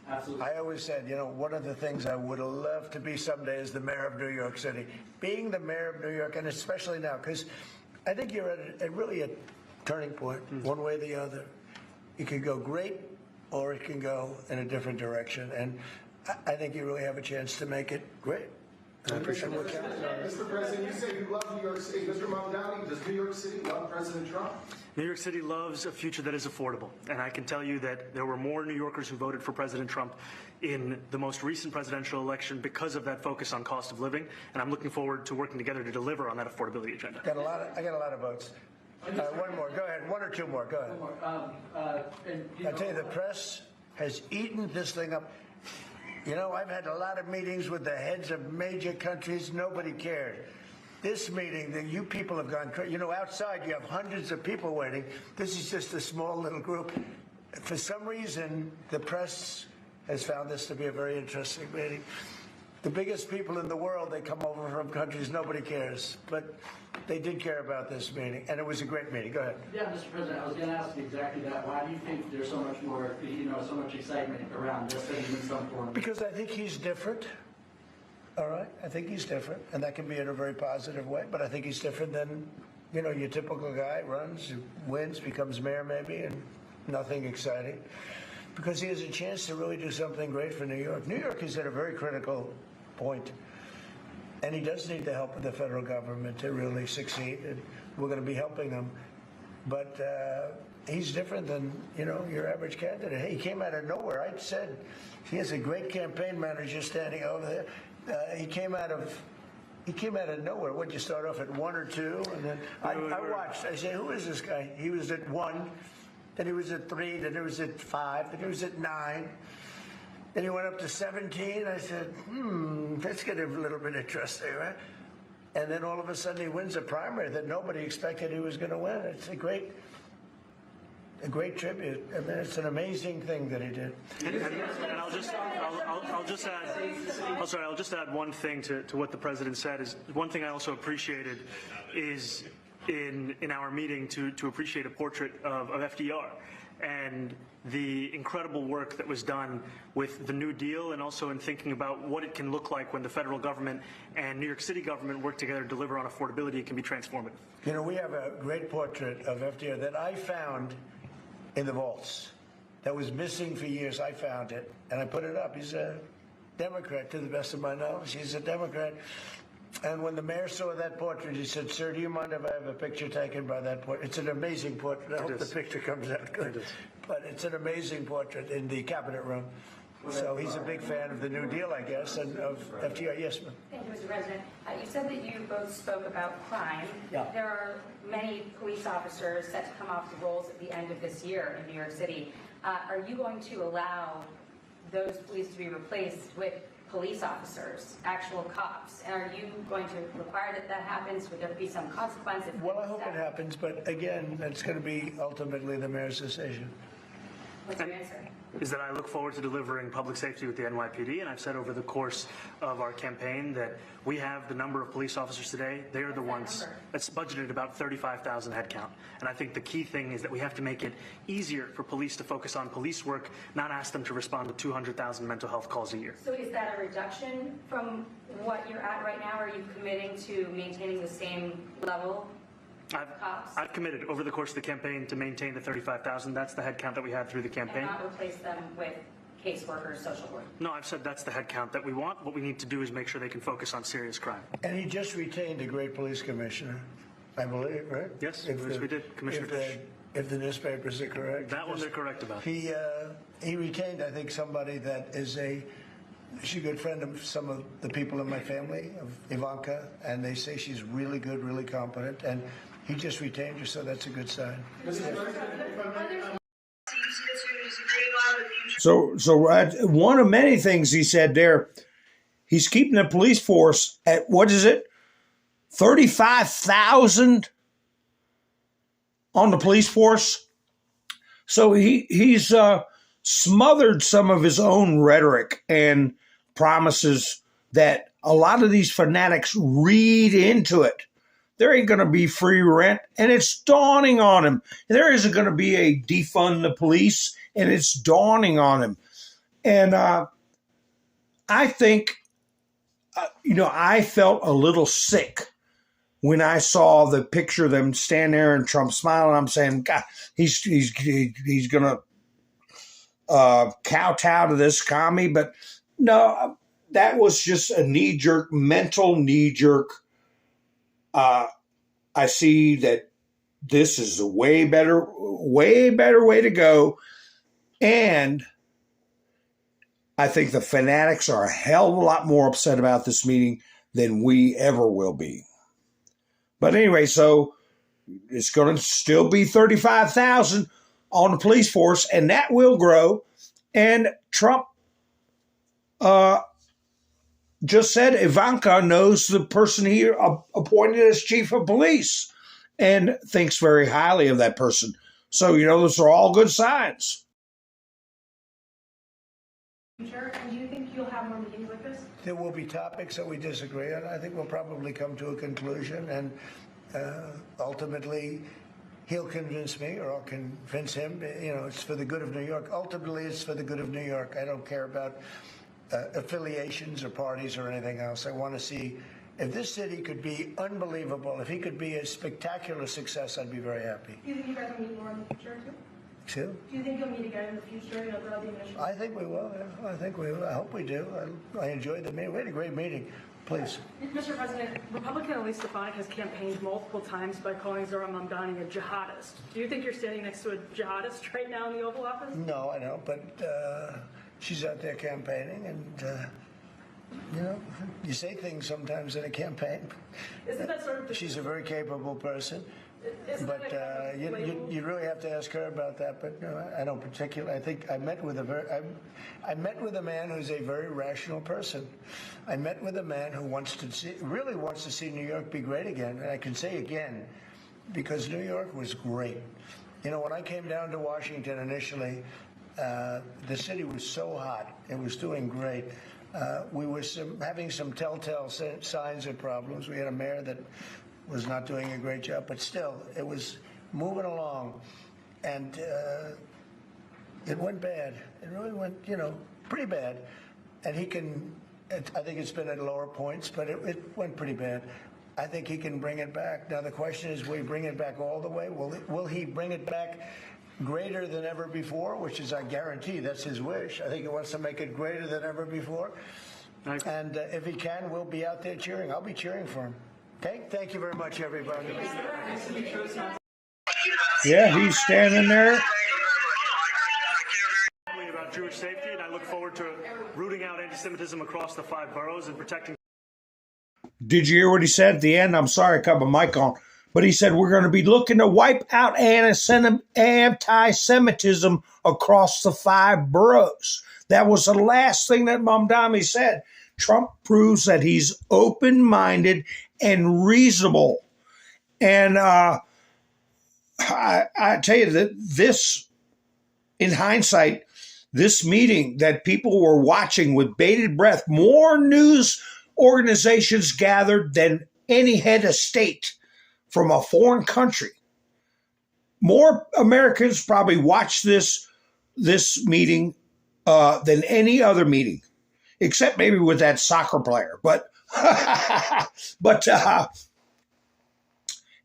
Absolutely. I always said, you know, one of the things I would love to be someday is the mayor of New York City. Being the mayor of New York, and especially now, because I think you're at really a turning point, one way or the other. It can go great, or it can go in a different direction. And I think you really have a chance to make it great. I appreciate it. Mr. President, you say you love New York City. Mr. Mamdani, does New York City love President Trump? New York City loves a future that is affordable. And I can tell you that there were more New Yorkers who voted for President Trump in the most recent presidential election because of that focus on cost of living. And I'm looking forward to working together to deliver on that affordability agenda. I got a lot of votes. One more. Go ahead. One or two more. Go ahead. I tell you, the press has eaten this thing up. You know, I've had a lot of meetings with the heads of major countries. Nobody cared. This meeting, that you people have gone crazy. You know, outside you have hundreds of people waiting. This is just a small little group. For some reason, the press has found this to be a very interesting meeting. The biggest people in the world, they come over from countries nobody cares. But they did care about this meeting, and it was a great meeting. Go ahead. Yeah, Mr. President, I was going to ask you exactly that. Why do you think there's so much more, so much excitement around this than in some form? Because I think he's different. All right? I think he's different, and that can be in a very positive way, but I think he's different than, your typical guy, runs, wins, becomes mayor maybe, and nothing exciting. Because he has a chance to really do something great for New York. New York is at a very critical point. And he does need the help of the federal government to really succeed, and we're going to be helping him. But he's different than, your average candidate. He came out of nowhere. I said he has a great campaign manager standing over there. He came out of nowhere. Would you start off at 1 or 2? And then I watched. I said, who is this guy? He was at 1, then he was at 3, then he was at 5, then he was at 9. Then he went up to 17. I said, that's getting a little bit interesting, right? And then all of a sudden he wins a primary that nobody expected he was going to win. It's a great tribute. I mean, it's an amazing thing that he did. And I'll just add one thing to what the president said. Is one thing I also appreciated is in our meeting to appreciate a portrait of FDR. And the incredible work that was done with the New Deal, and also in thinking about what it can look like when the federal government and New York City government work together to deliver on affordability. It can be transformative. We have a great portrait of FDR that I found in the vaults that was missing for years. I found it, and I put it up. He's a Democrat, to the best of my knowledge. He's a Democrat. And when the mayor saw that portrait, he said, sir, do you mind if I have a picture taken by that portrait? It's an amazing portrait. I hope the picture comes out good. But it's an amazing portrait in the cabinet room. So he's a big fan of the New Deal, I guess, and of FDR. Yes, ma'am. Thank you, Mr. President. You said that you both spoke about crime. Yeah. There are many police officers set to come off the rolls at the end of this year in New York City. Are you going to allow those police to be replaced with police officers, actual cops? And are you going to require that that happens? Would there be some consequence? Well, I hope it happens, but again, that's going to be ultimately the mayor's decision. What's your answer? Is that I look forward to delivering public safety with the NYPD, and I've said over the course of our campaign that we have the number of police officers today. They are the ones that's budgeted about 35,000 headcount. And I think the key thing is that we have to make it easier for police to focus on police work, not ask them to respond to 200,000 mental health calls a year. So is that a reduction from what you're at right now? Are you committing to maintaining the same level? I've committed over the course of the campaign to maintain the 35,000. That's the headcount that we had through the campaign. And not replace them with caseworkers, social work? No, I've said that's the headcount that we want. What we need to do is make sure they can focus on serious crime. And he just retained a great police commissioner, I believe, right? Yes, we did, Commissioner Fish. If the newspapers are correct. That one they're correct about. He retained, I think, somebody that is she's a good friend of some of the people in my family, of Ivanka, and they say she's really good, really competent, and he just retained her, so that's a good sign. So one of many things he said there, he's keeping the police force at, what is it, 35,000 on the police force. So he's smothered some of his own rhetoric and promises that a lot of these fanatics read into it. There ain't going to be free rent, and it's dawning on him. There isn't going to be a defund the police, and it's dawning on him. And I think, I felt a little sick when I saw the picture of them stand there and Trump smiling. I'm saying, God, he's going to kowtow to this commie. But no, that was just a mental knee-jerk. I see that this is a way better way to go. And I think the fanatics are a hell of a lot more upset about this meeting than we ever will be. But anyway, so it's going to still be 35,000 on the police force, and that will grow. And Trump just said Ivanka knows the person he appointed as chief of police and thinks very highly of that person. So, those are all good signs. And do you think you'll have more meetings like this? There will be topics that we disagree on. I think we'll probably come to a conclusion, and ultimately he'll convince me or I'll convince him. It's for the good of New York. Ultimately, it's for the good of New York. I don't care about affiliations or parties or anything else. I want to see if this city could be unbelievable, if he could be a spectacular success, I'd be very happy. Do you think you guys will meet more in the future, too? Excuse? Do you think you'll meet again in the future, throughout the administration? I think we will. Yeah. I think we will. I hope we do. I enjoyed the meeting. We had a great meeting. Please. Mr. President, Republican Elise Stefanik has campaigned multiple times by calling Zohran Mamdani a jihadist. Do you think you're standing next to a jihadist right now in the Oval Office? No, I don't, but she's out there campaigning, and you say things sometimes in a campaign. Isn't that sort of... She's a very capable person, but you really have to ask her about that. But no, I don't particularly. I think I met with I met with a man who's a very rational person. I met with a man who really wants to see New York be great again, and I can say again, because New York was great. When I came down to Washington initially, the city was so hot. It was doing great. We were having some telltale signs of problems. We had a mayor that was not doing a great job, but still, it was moving along. And it went bad. It really went, pretty bad. And I think it's been at lower points, but it went pretty bad. I think he can bring it back. Now, the question is, will he bring it back all the way? Will he bring it back greater than ever before, which is, I guarantee, that's his wish. I think he wants to make it greater than ever before. And if he can, we'll be out there cheering. I'll be cheering for him. Okay? Thank you very much, everybody. Yeah, he's standing there. Jewish safety, and I look forward to rooting out anti-Semitism across the 5 boroughs and protecting. Did you hear what he said at the end? I'm sorry, I cut my mic on. But he said, we're going to be looking to wipe out anti-Semitism across the 5 boroughs. That was the last thing that Mamdani said. Trump proves that he's open-minded and reasonable. And I tell you that this, in hindsight, this meeting that people were watching with bated breath, more news organizations gathered than any head of state from a foreign country. More Americans probably watched this meeting than any other meeting, except maybe with that soccer player. But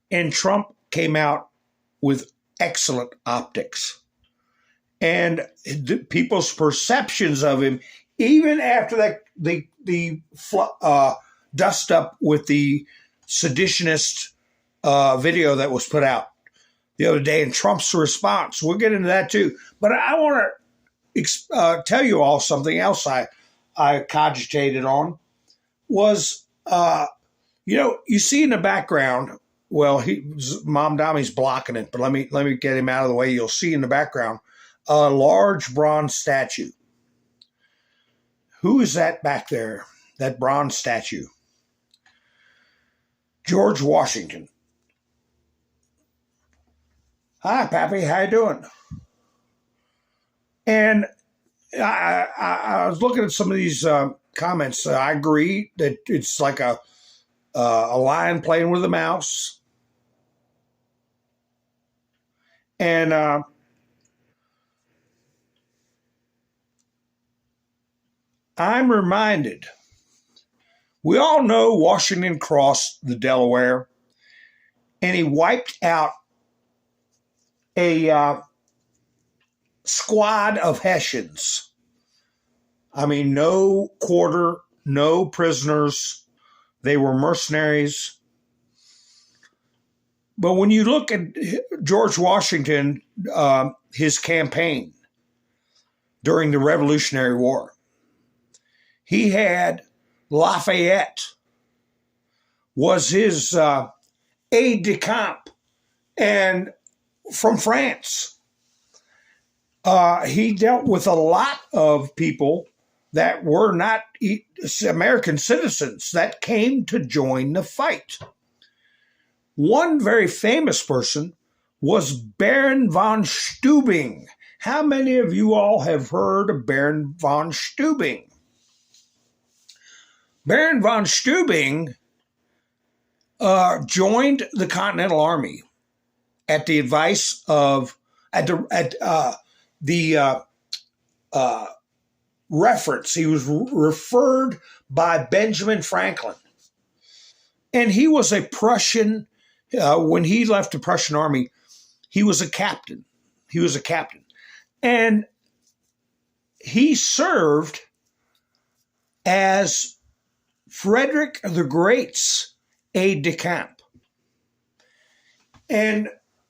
and Trump came out with excellent optics, and people's perceptions of him, even after that the dust up with the seditionist video that was put out the other day, and Trump's response. We'll get into that too. But I want to tell you all something else I cogitated on was, you see in the background, well, Mamdani's blocking it, but let me get him out of the way. You'll see in the background a large bronze statue. Who is that back there? That bronze statue? George Washington. Hi, Pappy. How you doing? And I was looking at some of these comments. I agree that it's like a lion playing with a mouse. And I'm reminded, we all know Washington crossed the Delaware, and he wiped out a squad of Hessians. I mean, no quarter, no prisoners. They were mercenaries. But when you look at George Washington, his campaign during the Revolutionary War, he had Lafayette was his aide-de-camp, and from France. He dealt with a lot of people that were not American citizens that came to join the fight. One very famous person was Baron von Steuben. How many of you all have heard of Baron von Steuben? Baron von Steuben joined the Continental Army at the advice of reference. He was referred by Benjamin Franklin, and he was a Prussian. When he left the Prussian army, he was a captain. And he served as Frederick the Great's aide-de-camp. And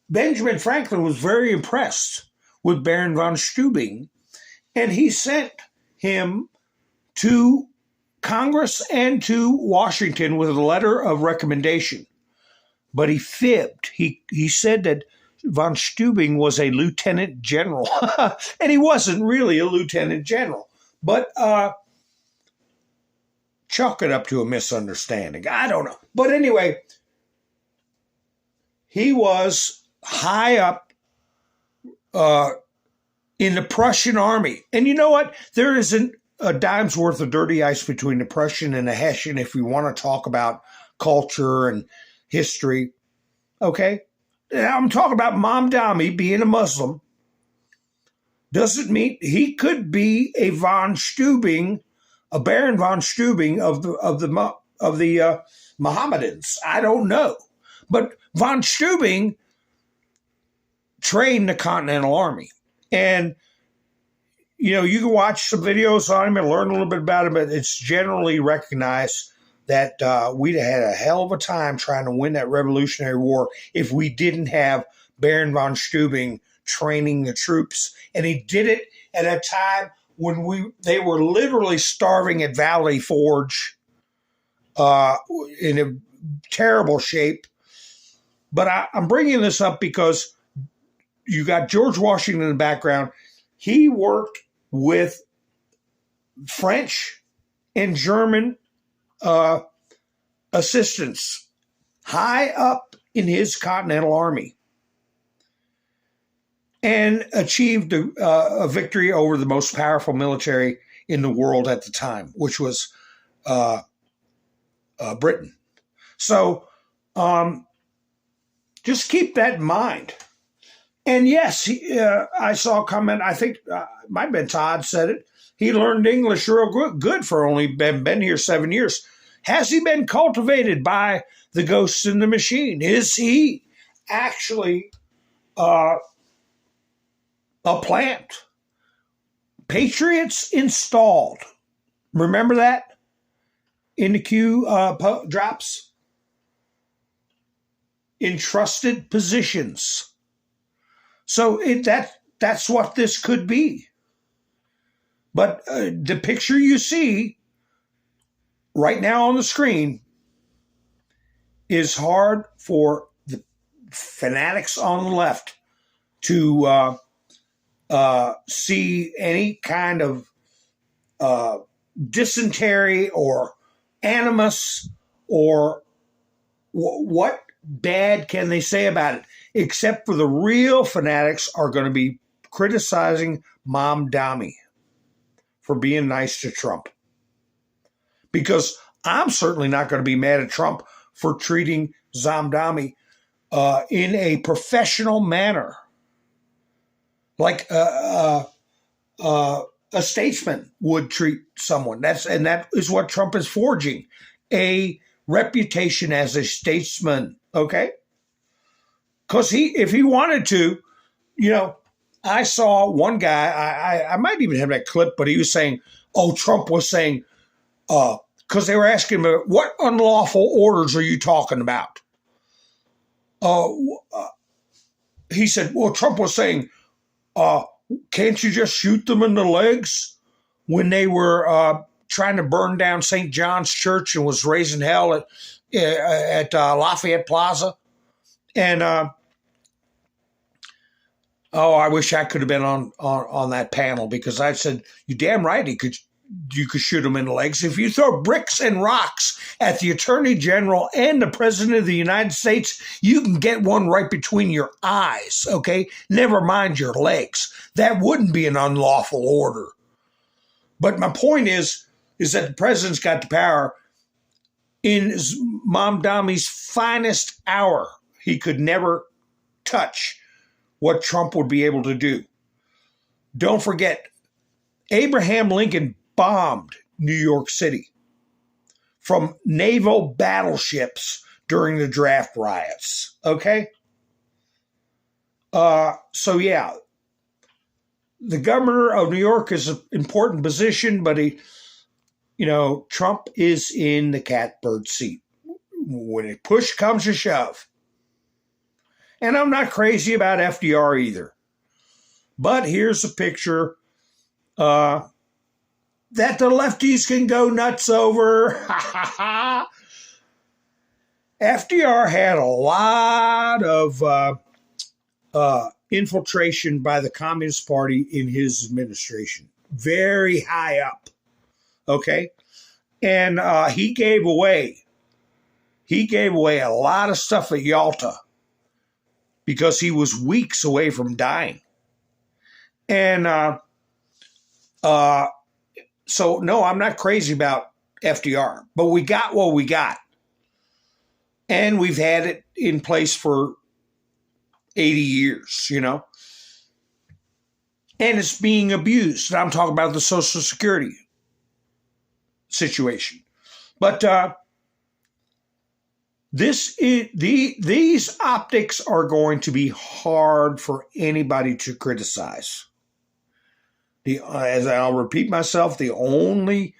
Benjamin Franklin was very impressed with Baron von Steuben, and he sent him to Congress and to Washington with a letter of recommendation. But he fibbed. He said that von Steuben was a lieutenant general, and he wasn't really a lieutenant general. But chalk it up to a misunderstanding. I don't know. But anyway, he was high up in the Prussian army. And you know what? There isn't a dime's worth of dirty ice between the Prussian and the Hessian if we want to talk about culture and history. Okay? I'm talking about Mamdani being a Muslim. Doesn't mean he could be a von Steuben, a Baron von Steuben of the Mohammedans. I don't know. But von Steuben trained the Continental Army. And, you can watch some videos on him and learn a little bit about him, but it's generally recognized that we'd have had a hell of a time trying to win that Revolutionary War if we didn't have Baron von Steuben training the troops. And he did it at a time when they were literally starving at Valley Forge in a terrible shape. But I'm bringing this up because you got George Washington in the background. He worked with French and German assistants high up in his Continental Army and achieved a victory over the most powerful military in the world at the time, which was Britain. So just keep that in mind. And yes, I saw a comment, I think might have been Todd said it. He learned English real good for only been here 7 years. Has he been cultivated by the ghosts in the machine? Is he actually a plant? Patriots installed. Remember that in the Q drops? Entrusted positions. So that's what this could be. But the picture you see right now on the screen is hard for the fanatics on the left to see any kind of dysentery or animus or what bad can they say about it, except for the real fanatics are going to be criticizing Mom Dami for being nice to Trump. Because I'm certainly not going to be mad at Trump for treating Zamdami in a professional manner, like a statesman would treat someone. That is what Trump is forging, a reputation as a statesman. Okay, because if he wanted to, I saw one guy. I might even have that clip, but he was saying, "Oh, Trump was saying." Because they were asking him, what unlawful orders are you talking about? He said, well, Trump was saying, can't you just shoot them in the legs when they were trying to burn down St. John's Church and was raising hell at Lafayette Plaza? And, I wish I could have been on that panel, because I said, you're damn right you could shoot him in the legs. If you throw bricks and rocks at the Attorney General and the President of the United States, you can get one right between your eyes, okay? Never mind your legs. That wouldn't be an unlawful order. But my point is that the president's got the power. In Mom Dami's finest hour, he could never touch what Trump would be able to do. Don't forget, Abraham Lincoln bombed New York City from naval battleships during the draft riots. Okay? So yeah, the governor of New York is an important position, but Trump is in the catbird seat when a push comes to shove. And I'm not crazy about FDR either. But here's a picture that the lefties can go nuts over. FDR had a lot of infiltration by the Communist Party in his administration. Very high up. Okay? And he gave away a lot of stuff at Yalta because he was weeks away from dying. And so, no, I'm not crazy about FDR, but we got what we got. And we've had it in place for 80 years, And it's being abused. And I'm talking about the Social Security situation. But these optics are going to be hard for anybody to criticize. As I'll repeat myself, the only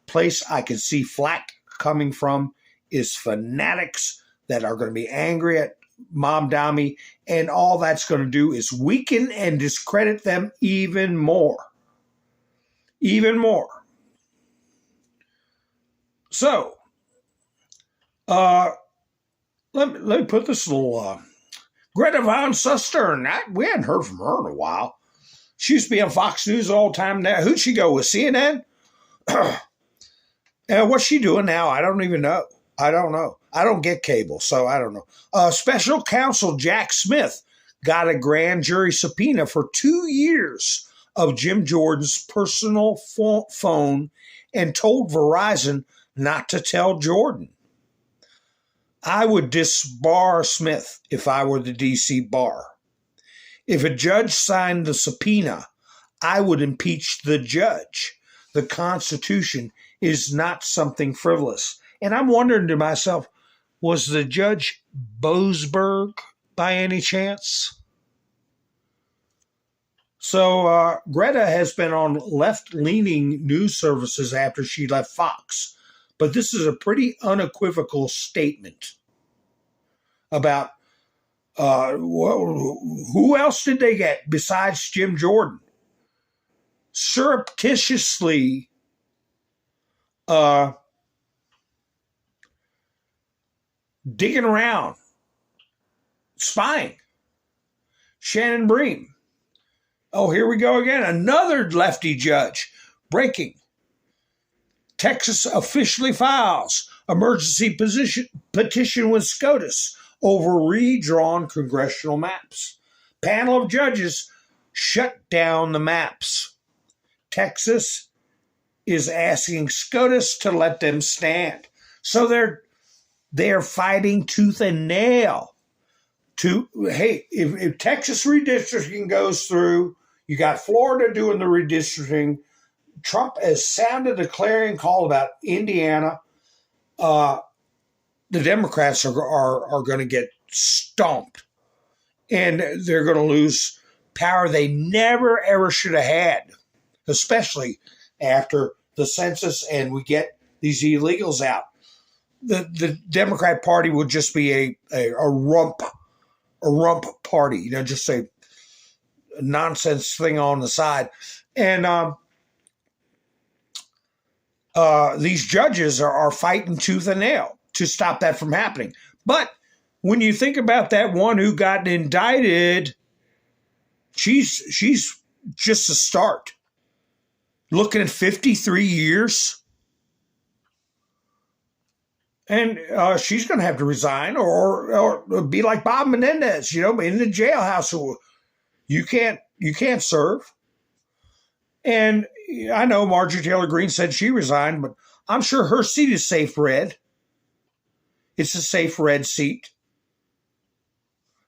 place I can see flack coming from is fanatics that are going to be angry at Mamdani, and all that's going to do is weaken and discredit them even more. Even more. So, let me put this little Greta Van Susteren. We hadn't heard from her in a while. She used to be on Fox News all the time. Now, who'd she go with? CNN? What's she doing now? I don't even know. I don't know. I don't get cable, so I don't know. Special counsel Jack Smith got a grand jury subpoena for 2 years of Jim Jordan's personal phone and told Verizon not to tell Jordan. I would disbar Smith if I were the D.C. bar. If a judge signed the subpoena, I would impeach the judge. The Constitution is not something frivolous. And I'm wondering to myself, was the Judge Boasberg by any chance? So Greta has been on left-leaning news services after she left Fox. But this is a pretty unequivocal statement about who else did they get besides Jim Jordan? Surreptitiously digging around, spying. Shannon Bream. Oh, here we go again. Another lefty judge. Breaking. Texas officially files emergency petition with SCOTUS over redrawn congressional maps. Panel of judges shut down the maps. Texas is asking SCOTUS to let them stand. So they're fighting tooth and nail to, hey, if Texas redistricting goes through, you got Florida doing the redistricting. Trump has sounded a clarion call about Indiana. The Democrats are going to get stomped, and they're going to lose power they never, ever should have had, especially after the census and we get these illegals out. The Democrat Party would just be a rump party, just a nonsense thing on the side. And these judges are fighting tooth and nail to stop that from happening. But when you think about that one who got indicted, she's just a start. Looking at 53 years. And she's going to have to resign or be like Bob Menendez, in the jailhouse. You can't serve. And I know Marjorie Taylor Greene said she resigned, but I'm sure her seat is safe red. It's a safe red seat.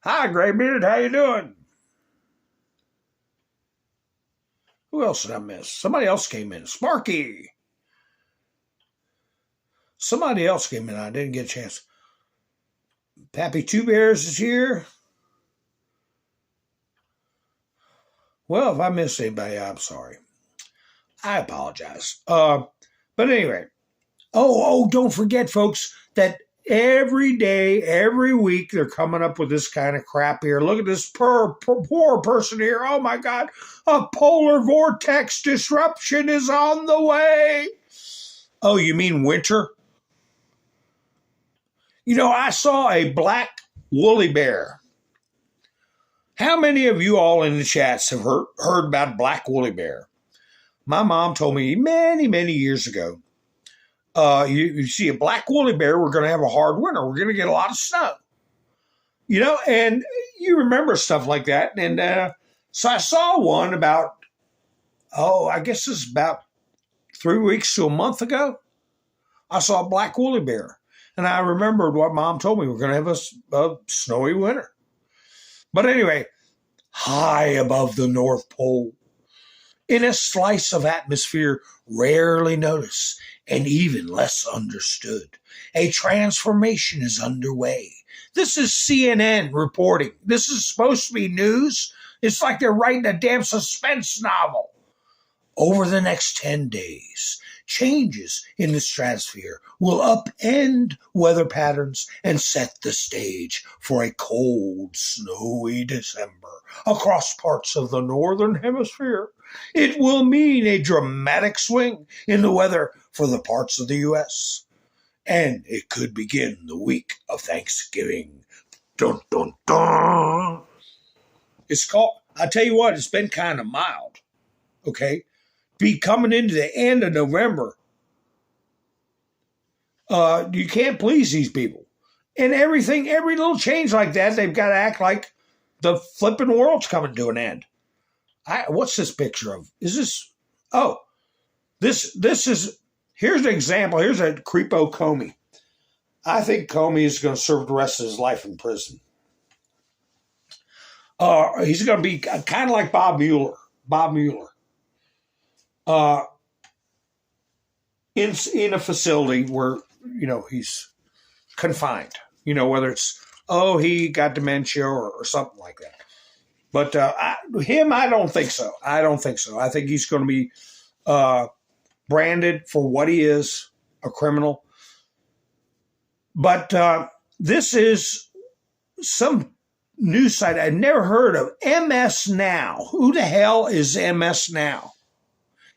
Hi, Graybeard. How you doing? Who else did I miss? Somebody else came in. Sparky. Somebody else came in. I didn't get a chance. Pappy Two Bears is here. Well, if I missed anybody, I'm sorry. I apologize. But anyway. Oh, don't forget, folks, that every day, every week, they're coming up with this kind of crap here. Look at this poor person here. Oh, my God. A polar vortex disruption is on the way. Oh, you mean winter? I saw a black woolly bear. How many of you all in the chats have heard about black woolly bear? My mom told me many, many years ago, you see a black woolly bear, we're going to have a hard winter. We're going to get a lot of snow. And you remember stuff like that. And so I saw one about, I guess it's about 3 weeks to a month ago. I saw a black woolly bear. And I remembered what Mom told me. We're going to have a snowy winter. But anyway, high above the North Pole, in a slice of atmosphere rarely noticed and even less understood, a transformation is underway. This is CNN reporting. This is supposed to be news. It's like they're writing a damn suspense novel. Over the next 10 days, changes in the stratosphere will upend weather patterns and set the stage for a cold, snowy December across parts of the northern hemisphere. It will mean a dramatic swing in the weather for the parts of the U.S., and it could begin the week of Thanksgiving. Dun, dun, dun. It's called, I tell you what, it's been kind of mild, okay? Be coming into the end of November. You can't please these people. And everything, every little change like that, they've got to act like the flipping world's coming to an end. What's this picture of? Is this, oh, this is, here's an example. Here's a creepo Comey. I think Comey is going to serve the rest of his life in prison. He's going to be kind of like Bob Mueller. In a facility where, he's confined, whether it's, he got dementia or something like that. But I don't think so. I think he's going to be branded for what he is, a criminal. But this is some news site I'd never heard of, MS Now. Who the hell is MS Now?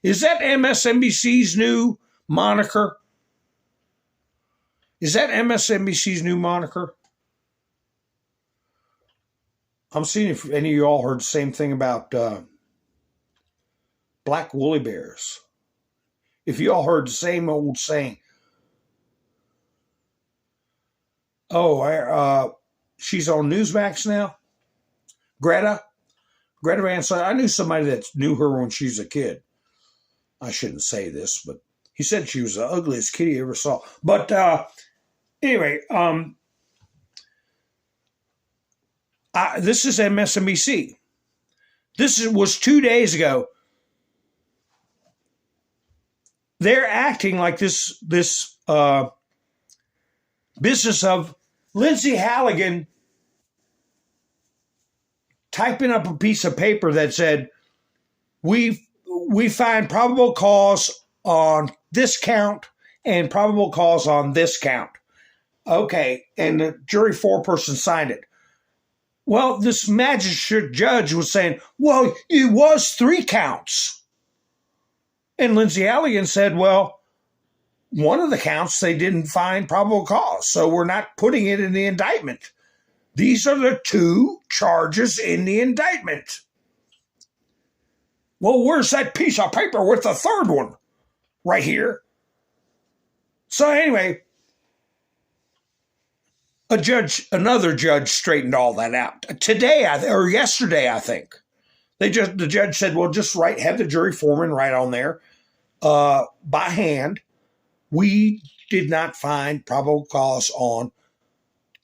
Is that MSNBC's new moniker? Is that MSNBC's new moniker? I'm seeing if any of you all heard the same thing about black woolly bears. If you all heard the same old saying, she's on Newsmax now. Greta Van Slyke. I knew somebody that knew her when she was a kid. I shouldn't say this, but he said she was the ugliest kitty he ever saw. But anyway, this is MSNBC. This was 2 days ago. They're acting like this business of Lindsay Halligan typing up a piece of paper that said, we find probable cause on this count and probable cause on this count. Okay, and the jury foreperson signed it. Well, this magistrate judge was saying, well, it was 3 counts. And Lindsay Halligan said, well, one of the counts they didn't find probable cause, so we're not putting it in the indictment. These are the 2 charges in the indictment. Well, where's that piece of paper with the 3rd one? Right here. So anyway, another judge straightened all that out. Today, or yesterday, I think. The judge said, well, just have the jury foreman write on there, by hand, we did not find probable cause on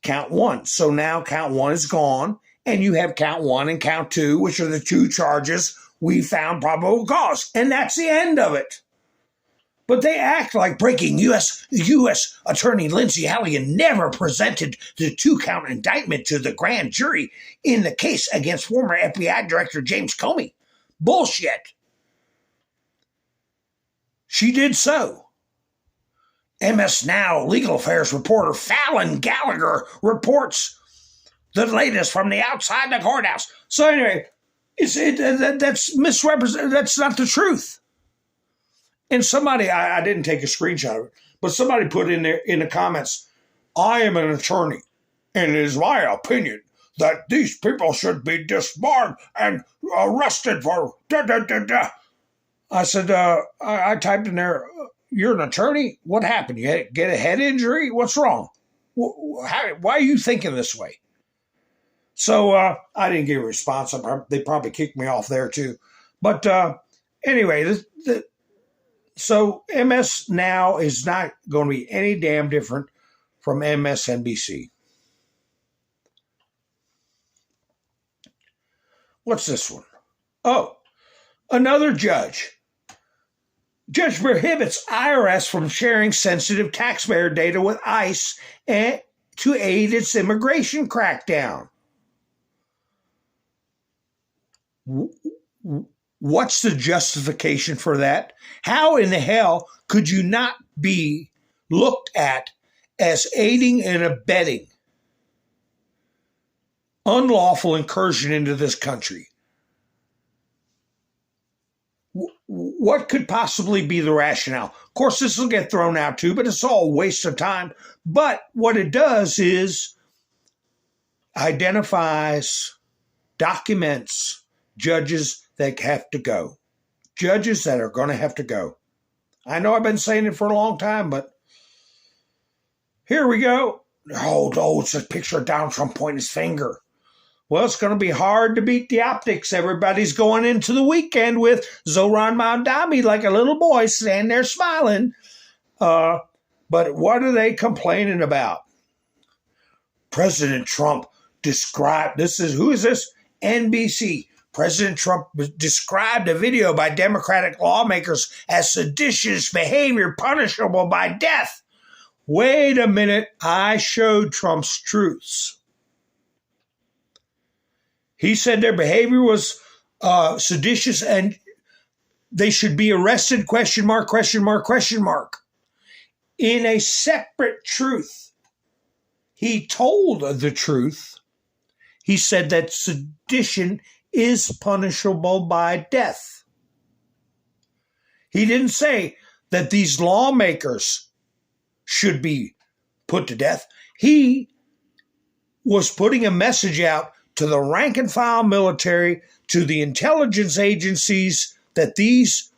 count 1. So now count 1 is gone, and you have count 1 and count 2, which are the 2 charges we found probable cause. And that's the end of it. But they act like breaking U.S. Attorney Lindsay Halligan never presented the 2-count indictment to the grand jury in the case against former FBI Director James Comey. Bullshit. She did so. MS Now legal affairs reporter Fallon Gallagher reports the latest from the outside the courthouse. So anyway, that's misrepresented. That's not the truth. And somebody, I didn't take a screenshot of it, but somebody put in there in the comments, I am an attorney, and it is my opinion that these people should be disbarred and arrested for da-da-da-da. I said, I typed in there, you're an attorney? What happened? You get a head injury? What's wrong? Why are you thinking this way? So I didn't get a response. They probably kicked me off there too. But anyway, so MS Now is not going to be any damn different from MSNBC. What's this one? Oh, another judge. Judge prohibits IRS from sharing sensitive taxpayer data with ICE and to aid its immigration crackdown. What's the justification for that? How in the hell could you not be looked at as aiding and abetting unlawful incursion into this country? What could possibly be the rationale? Of course, this will get thrown out too, but it's all a waste of time. But what it does is identifies, documents judges that have to go. Judges that are going to have to go. I know I've been saying it for a long time, but here we go. Oh, it's a picture of Donald Trump pointing his finger. Well, it's going to be hard to beat the optics. Everybody's going into the weekend with Zohran Mamdani like a little boy standing there smiling. But what are they complaining about? President Trump described, who is this? NBC. President Trump described a video by Democratic lawmakers as seditious behavior punishable by death. Wait a minute. I showed Trump's truths. He said their behavior was seditious and they should be arrested, ? In a separate truth, he told the truth. He said that sedition is punishable by death. He didn't say that these lawmakers should be put to death. He was putting a message out to the rank and file military, to the intelligence agencies that these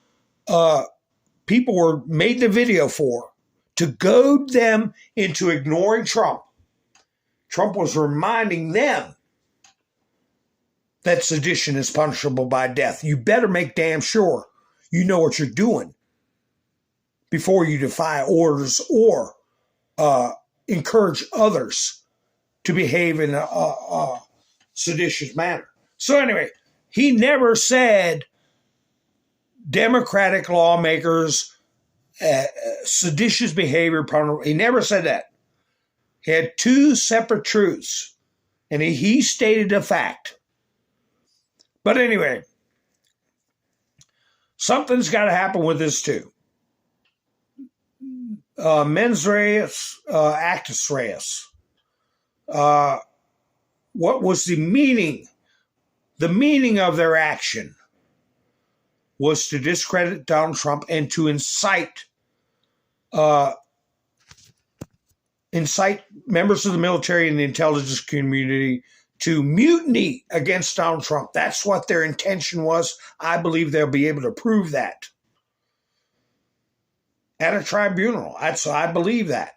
people were made the video for, to goad them into ignoring Trump. Trump was reminding them that sedition is punishable by death. You better make damn sure you know what you're doing before you defy orders or encourage others to behave in a seditious manner. So anyway, he never said Democratic lawmakers, seditious behavior. He never said that. He had two separate truths, and he stated a fact. But anyway, something's got to happen with this too. Mens res, actus reus. What was the meaning? The meaning of their action was to discredit Donald Trump and to incite members of the military and the intelligence community to mutiny against Donald Trump. That's what their intention was. I believe they'll be able to prove that at a tribunal. I believe that.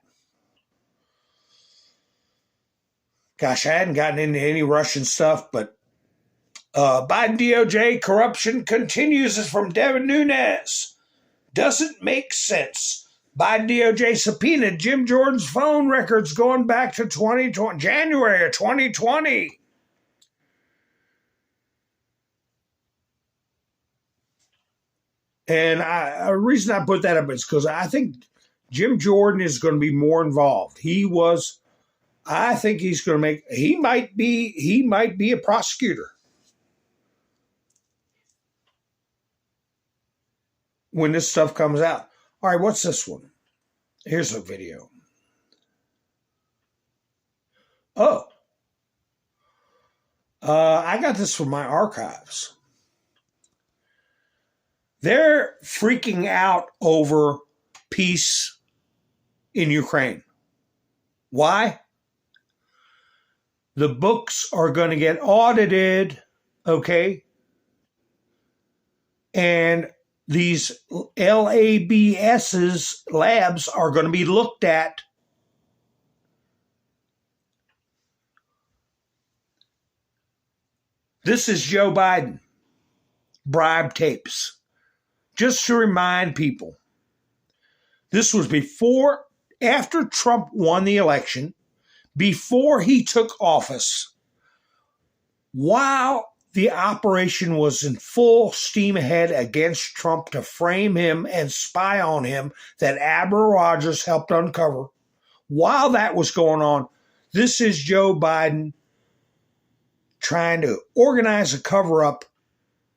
Gosh, I hadn't gotten into any Russian stuff, but Biden DOJ corruption continues is from Devin Nunes. Doesn't make sense. Biden DOJ subpoenaed Jim Jordan's phone records going back to January of 2020. And the reason I put that up is because I think Jim Jordan is going to be more involved. I think he's going to he might be a prosecutor when this stuff comes out. All right, what's this one? Here's a video. Oh. I got this from my archives. They're freaking out over peace in Ukraine. Why? The books are going to get audited, okay? And these labs are going to be looked at. This is Joe Biden. Bribe tapes. Just to remind people, this was after Trump won the election, before he took office, while the operation was in full steam ahead against Trump to frame him and spy on him that Abra Rogers helped uncover. While that was going on, this is Joe Biden trying to organize a cover-up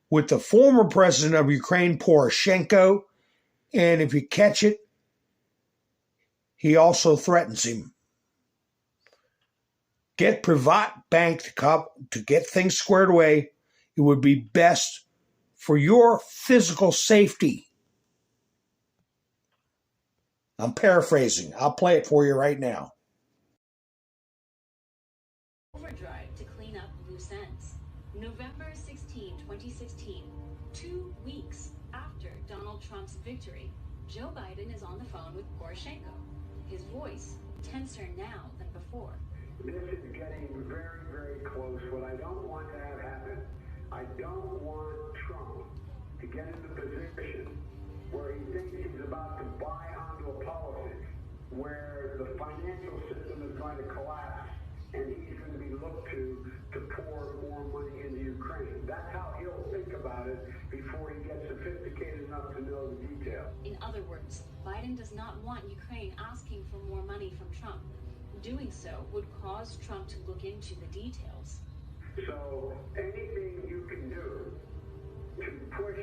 with the former president of Ukraine, Poroshenko, and if you catch it, he also threatens him. Get Privat Bank to get things squared away. It would be best for your physical safety. I'm paraphrasing. I'll play it for you right now. Overdrive to clean up loose ends. November 16, 2016, 2 weeks after Donald Trump's victory, Joe Biden is on the phone with Poroshenko. His voice tenser now than before. This is getting very, very close. What I don't want to have happen, I don't want Trump to get in the position where he thinks he's about to buy onto a politics where the financial system is going to collapse and he's going to be looked to pour more money into Ukraine. That's how he'll think about it before he gets sophisticated enough to know the details. In other words, Biden does not want Ukraine asking for more money from Trump. Doing so would cause Trump to look into the details. So anything you can do to push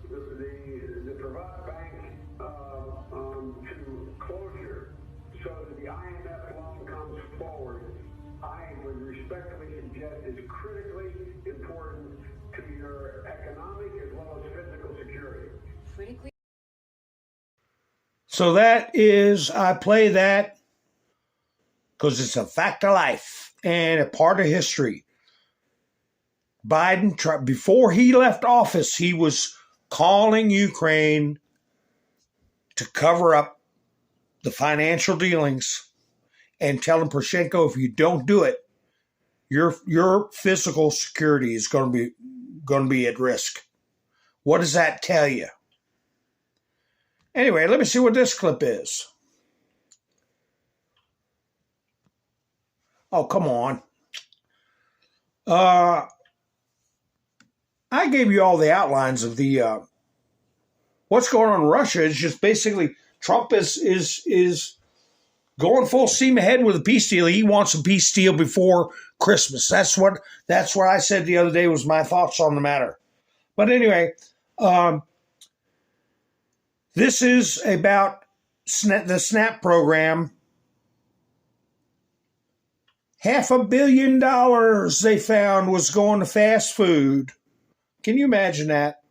the Privat Bank to closure so that the IMF loan comes forward, I would respectfully suggest is critically important to your economic as well as physical security. Critically. So that is, I play that because it's a fact of life and a part of history. Biden, before he left office, he was calling Ukraine to cover up the financial dealings and telling Poroshenko, if you don't do it, your physical security is going to be at risk. What does that tell you? Anyway, let me see what this clip is. Oh, come on. I gave you all the outlines of the what's going on in Russia. It's just basically Trump is going full steam ahead with a peace deal. He wants a peace deal before Christmas. That's what I said the other day was my thoughts on the matter. But anyway, this is about the SNAP program. $500 million they found was going to fast food. Can you imagine that?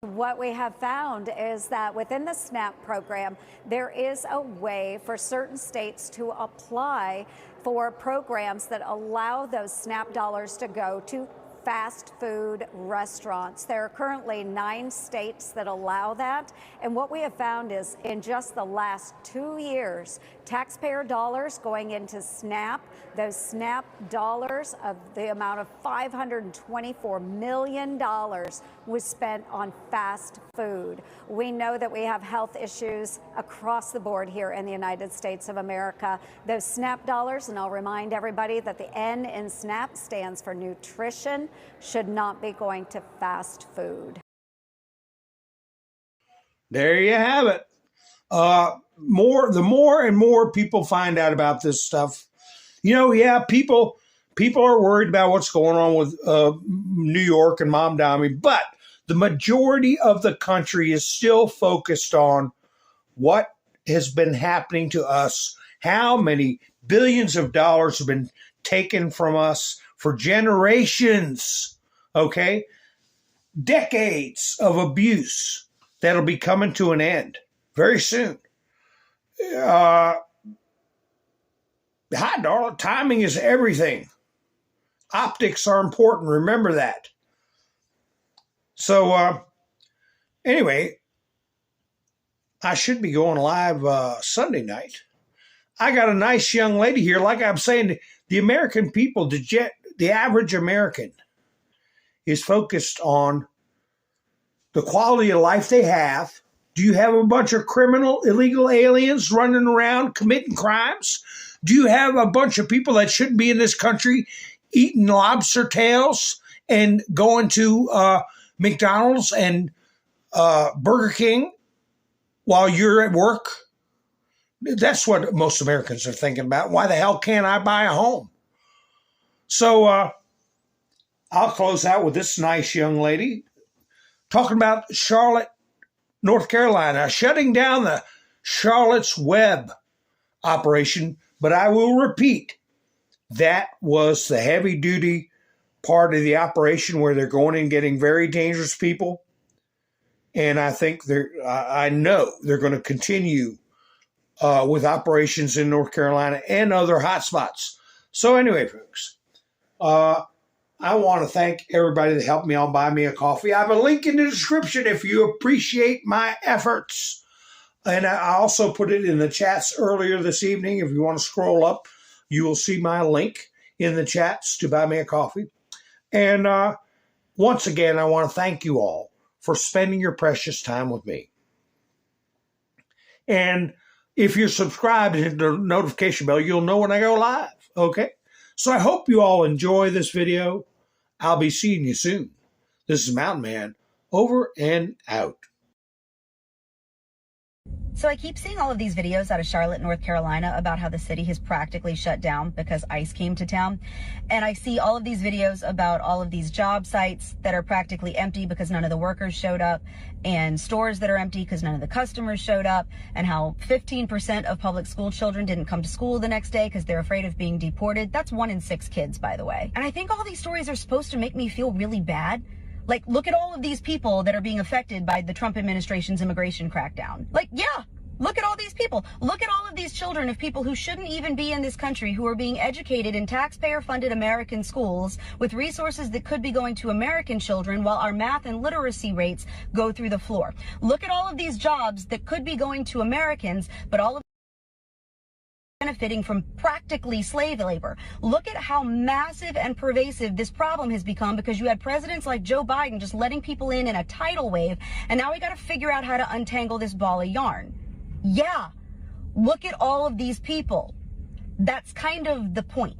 What we have found is that within the SNAP program, there is a way for certain states to apply for programs that allow those SNAP dollars to go to fast food restaurants. There are currently 9 states that allow that. And what we have found is in just the last 2 years, taxpayer dollars going into SNAP, those SNAP dollars of the amount of $524 million was spent on fast food. We know that we have health issues across the board here in the United States of America. Those SNAP dollars, and I'll remind everybody that the N in SNAP stands for nutrition, should not be going to fast food. There you have it. The more and more people find out about this stuff, people are worried about what's going on with New York and Mamdani, but the majority of the country is still focused on what has been happening to us, how many billions of dollars have been taken from us for generations, okay? Decades of abuse that'll be coming to an end very soon. Hi, darling, timing is everything. Optics are important. Remember that. So, anyway, I should be going live Sunday night. I got a nice young lady here. Like I'm saying, the American people, the average American is focused on the quality of life they have. Do you have a bunch of illegal aliens running around committing crimes? Do you have a bunch of people that shouldn't be in this country eating lobster tails and going to McDonald's and Burger King while you're at work? That's what most Americans are thinking about. Why the hell can't I buy a home? So I'll close out with this nice young lady talking about Charlotte, North Carolina, shutting down the Charlotte's Web operation. But I will repeat, that was the heavy-duty part of the operation where they're going and getting very dangerous people. And I think I know they're going to continue with operations in North Carolina and other hotspots. So anyway, folks, I want to thank everybody that helped me on Buy Me a Coffee. I have a link in the description if you appreciate my efforts. And I also put it in the chats earlier this evening. If you want to scroll up, you will see my link in the chats to Buy Me a Coffee. And once again, I want to thank you all for spending your precious time with me. And if you're subscribed and hit the notification bell, you'll know when I go live, okay? So I hope you all enjoy this video. I'll be seeing you soon. This is Mountain Man, over and out. So I keep seeing all of these videos out of Charlotte, North Carolina about how the city has practically shut down because ICE came to town. And I see all of these videos about all of these job sites that are practically empty because none of the workers showed up, and stores that are empty because none of the customers showed up, and how 15% of public school children didn't come to school the next day because they're afraid of being deported. That's 1 in 6 kids, by the way. And I think all these stories are supposed to make me feel really bad. Like, look at all of these people that are being affected by the Trump administration's immigration crackdown. Like, yeah, look at all these people. Look at all of these children of people who shouldn't even be in this country, who are being educated in taxpayer-funded American schools with resources that could be going to American children while our math and literacy rates go through the floor. Look at all of these jobs that could be going to Americans, but all of benefiting from practically slave labor. Look at how massive and pervasive this problem has become because you had presidents like Joe Biden just letting people in a tidal wave, and now we got to figure out how to untangle this ball of yarn. Yeah, look at all of these people. That's kind of the point.